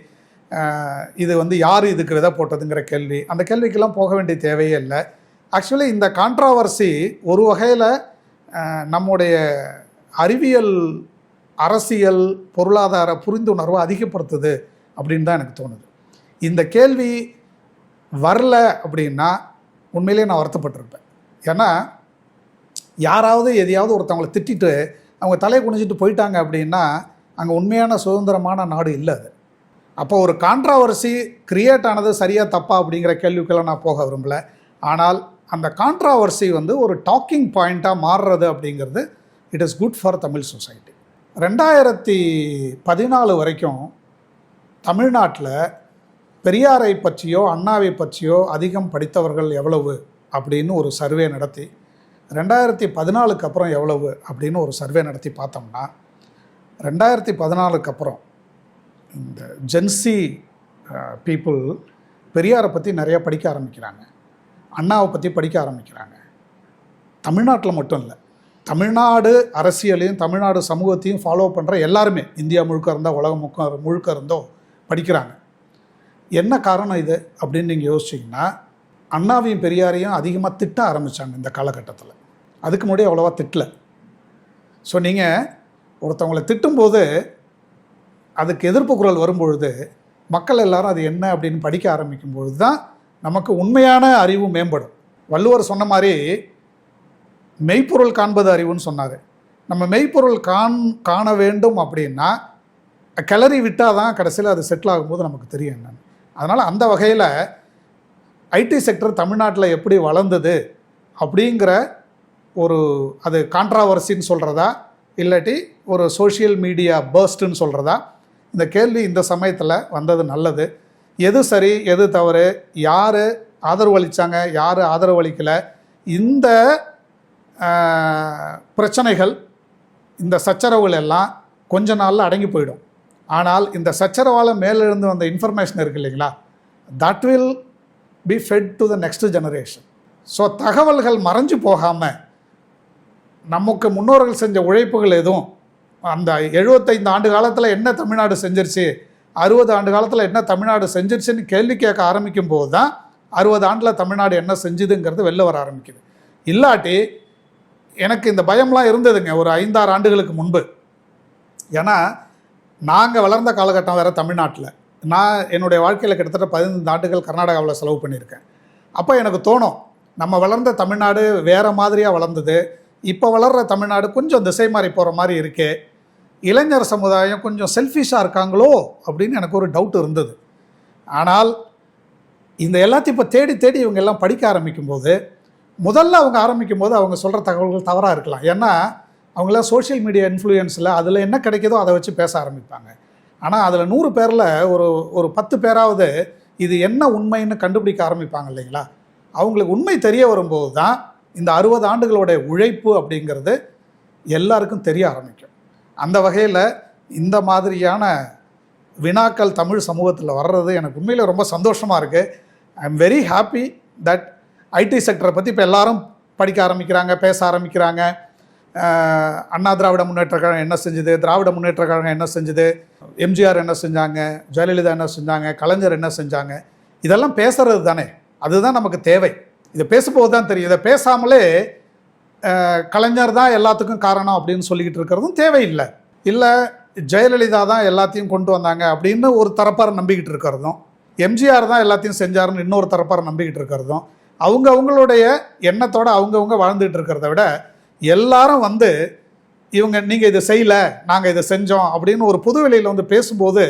இது வந்து யார் இதுக்கு விதை போட்டதுங்கிற கேள்வி, அந்த கேள்விக்கெல்லாம் போக வேண்டிய தேவையே இல்லை. ஆக்சுவலி இந்த கான்ட்ராவர்சி ஒரு வகையில் நம்முடைய அறிவியல், அரசியல், பொருளாதார புரிந்துணர்வை அதிகப்படுத்துது அப்படின்னு தான் எனக்கு தோணுது. இந்த கேள்வி வரல அப்படின்னா உண்மையிலே நான் வருத்தப்பட்டிருப்பேன். ஏன்னா யாராவது எதையாவது ஒருத்தவங்களை திட்டிட்டு அவங்க தலையை குனிஞ்சிட்டு போயிட்டாங்க அப்படின்னா அங்கே உண்மையான சுதந்திரமான நாடு இல்லை அது. அப்போ ஒரு கான்ட்ராவர்சி கிரியேட் ஆனது சரியாக தப்பா அப்படிங்கிற கேள்விக்கெல்லாம் நான் போக விரும்பலை. ஆனால் அந்த கான்ட்ராவர்சி வந்து ஒரு டாக்கிங் பாயிண்ட்டாக மாறுறது அப்படிங்கிறது it is good for Tamil society. 2014 வரைக்கும் தமிழ்நாட்டில் பெரியாரை பற்றியோ அண்ணாவை பற்றியோ அதிகம் படித்தவர்கள் எவ்வளவு அப்படின்னு ஒரு சர்வே நடத்தி 2014க்கு அப்புறம் எவ்வளவு அப்படின்னு ஒரு சர்வே நடத்தி பார்த்தோம்னா 2014க்கு அப்புறம் இந்த ஜென்சி பீப்புள் பெரியாரை பற்றி நிறையா படிக்க ஆரம்பிக்கிறாங்க, அண்ணாவை பற்றி படிக்க ஆரம்பிக்கிறாங்க. தமிழ்நாட்டில் மட்டும் இல்லை, தமிழ்நாடு அரசியலையும் தமிழ்நாடு சமூகத்தையும் ஃபாலோ பண்ணுற எல்லாருமே இந்தியா முழுக்க இருந்தால் உலகம் முழுக்க இருந்தோ படிக்கிறாங்க. என்ன காரணம் இது அப்படின்னு நீங்கள் யோசிச்சிங்கன்னா, அண்ணாவையும் பெரியாரையும் அதிகமாக திட்ட ஆரம்பித்தாங்க இந்த காலகட்டத்தில். அதுக்கு முன்னாடி அவ்வளோவா திட்டலை. ஸோ நீங்கள் ஒருத்தவங்களை திட்டும்போது அதுக்கு எதிர்ப்பு குரல் வரும்பொழுது மக்கள் எல்லாரும் அது என்ன அப்படின்னு படிக்க ஆரம்பிக்கும்பொழுது தான் நமக்கு உண்மையான அறிவு மேம்படும். வள்ளுவர் சொன்ன மாதிரி மெய்ப்பொருள் காண்பது அறிவுன்னு சொன்னார். நம்ம மெய்ப்பொருள் காண வேண்டும் அப்படின்னா கிளறி விட்டால் தான் கடைசியில் அது செட்டில் ஆகும்போது நமக்கு தெரியும் என்னன்னு. அதனால் அந்த வகையில் ஐடி செக்டர் தமிழ்நாட்டில் எப்படி வளர்ந்தது அப்படிங்கிற அது கான்ட்ராவர்சின்னு சொல்கிறதா இல்லாட்டி ஒரு சோஷியல் மீடியா பர்ஸ்ட்டுன்னு சொல்கிறதா, இந்த கேள்வி இந்த சமயத்தில் வந்தது நல்லது. எது சரி எது தவறு, யார் ஆதரவு அளித்தாங்க யார் ஆதரவு அளிக்கலை, இந்த பிரச்சனைகள் இந்த சச்சரவுகள் எல்லாம் கொஞ்ச நாளில் அடங்கி போயிடும். ஆனால் இந்த சச்சரவால் மேலிருந்து வந்த இன்ஃபர்மேஷன் இருக்குது இல்லைங்களா, that will be fed to the next generation. So தகவல்கள் மறைஞ்சு போகாமல் நமக்கு முன்னோர்கள் செஞ்ச உழைப்புகள் எதுவும், அந்த 75 ஆண்டு காலத்தில் என்ன தமிழ்நாடு செஞ்சிருச்சு, 60 ஆண்டு காலத்தில் என்ன தமிழ்நாடு செஞ்சிருச்சுன்னு கேள்வி கேட்க ஆரம்பிக்கும் போது தான் 60 ஆண்டில் தமிழ்நாடு என்ன செஞ்சுதுங்கிறது வெளில வர ஆரம்பிக்குது. இல்லாட்டி எனக்கு இந்த பயம்லாம் இருந்ததுங்க ஒரு 5-6 ஆண்டுகளுக்கு முன்பு. ஏன்னா நாங்கள் வளர்ந்த காலகட்டம் வேறு தமிழ்நாட்டில். நான் என்னுடைய வாழ்க்கையில் கிட்டத்தட்ட 15 ஆண்டுகள் கர்நாடகாவில் செலவு பண்ணியிருக்கேன். அப்போ எனக்கு தோணும், நம்ம வளர்ந்த தமிழ்நாடு வேறு மாதிரியாக வளர்ந்தது, இப்போ வளர்கிற தமிழ்நாடு கொஞ்சம் திசை மாறி போகிற மாதிரி இருக்கே, இளைஞர் சமுதாயம் கொஞ்சம் செல்ஃபிஷாக இருக்காங்களோ அப்படின்னு எனக்கு ஒரு டவுட் இருந்தது. ஆனால் இந்த எல்லாத்தையும் இப்போ தேடி தேடி இவங்க எல்லாம் படிக்க ஆரம்பிக்கும்போது முதல்ல அவங்க ஆரம்பிக்கும் போது அவங்க சொல்கிற தகவல்கள் தவறாக இருக்கலாம். ஏன்னா அவங்களாம் சோஷியல் மீடியா இன்ஃப்ளூயன்ஸில் அதில் என்ன கிடைக்குதோ அதை வச்சு பேச ஆரம்பிப்பாங்க. ஆனால் அதில் 100 பேரில் ஒரு 10 பேராவது இது என்ன உண்மைன்னு கண்டுபிடிக்க ஆரம்பிப்பாங்க இல்லைங்களா? அவங்களுக்கு உண்மை தெரிய வரும்போது தான் இந்த 60 ஆண்டுகளுடைய உழைப்பு அப்படிங்கிறது எல்லாருக்கும் தெரிய ஆரம்பிக்கும். அந்த வகையில் இந்த மாதிரியான வினாக்கள் தமிழ் சமூகத்தில் வர்றது எனக்கு உண்மையில் ரொம்ப சந்தோஷமாக இருக்குது. I am very happy that IT செக்டரை பற்றி இப்போ எல்லாரும் படிக்க ஆரம்பிக்கிறாங்க, பேச ஆரம்பிக்கிறாங்க. அண்ணா திராவிட முன்னேற்ற கழகம் என்ன செஞ்சுது, திராவிட முன்னேற்ற கழகம் என்ன செஞ்சுது, எம்ஜிஆர் என்ன செஞ்சாங்க, ஜெயலலிதா என்ன செஞ்சாங்க, கலைஞர் என்ன செஞ்சாங்க, இதெல்லாம் பேசுறது தானே, அதுதான் நமக்கு தேவை. இதை பேசும்போது தான் தெரியும். இதை பேசாமலே கலைஞர் தான் எல்லாத்துக்கும் காரணம் அப்படின்னு சொல்லிக்கிட்டு இருக்கிறதும் தேவையில்லை. இல்லை ஜெயலலிதா தான் எல்லாத்தையும் கொண்டு வந்தாங்க அப்படின்னு ஒரு தரப்பார் நம்பிக்கிட்டு இருக்கிறதும், எம்ஜிஆர் தான் எல்லாத்தையும் செஞ்சாருன்னு இன்னொரு தரப்பார் நம்பிக்கிட்டு இருக்கிறதும், அவங்களுடைய எண்ணத்தோடு அவங்கவுங்க வாழ்ந்துகிட்டு இருக்கிறத விட எல்லாரும் வந்து நீங்கள் இதை செய்யலை, நாங்கள் இதை செஞ்சோம் அப்படின்னு ஒரு புதுவெளியில் வந்து பேசும்போது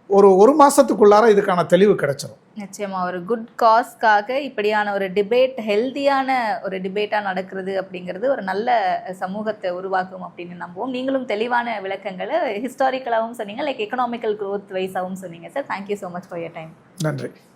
ஒரு மாதத்துக்குள்ளார இதுக்கான தெளிவு கிடைச்சிரும். நிச்சயமா ஒரு குட் காஸ்க்காக இப்படியான ஒரு டிபேட், ஹெல்த்தியான ஒரு டிபேட்டாக நடக்கிறது அப்படிங்கிறது ஒரு நல்ல சமூகத்தை உருவாக்கும் அப்படின்னு நம்புவோம். நீங்களும் தெளிவான விளக்கங்களை ஹிஸ்டாரிக்கலாகவும் சொன்னீங்க, லைக் எக்கனாமிக்கல் க்ரோத் வைஸாகவும் சொன்னீங்க sir. Thank you so much for your time. நன்றி.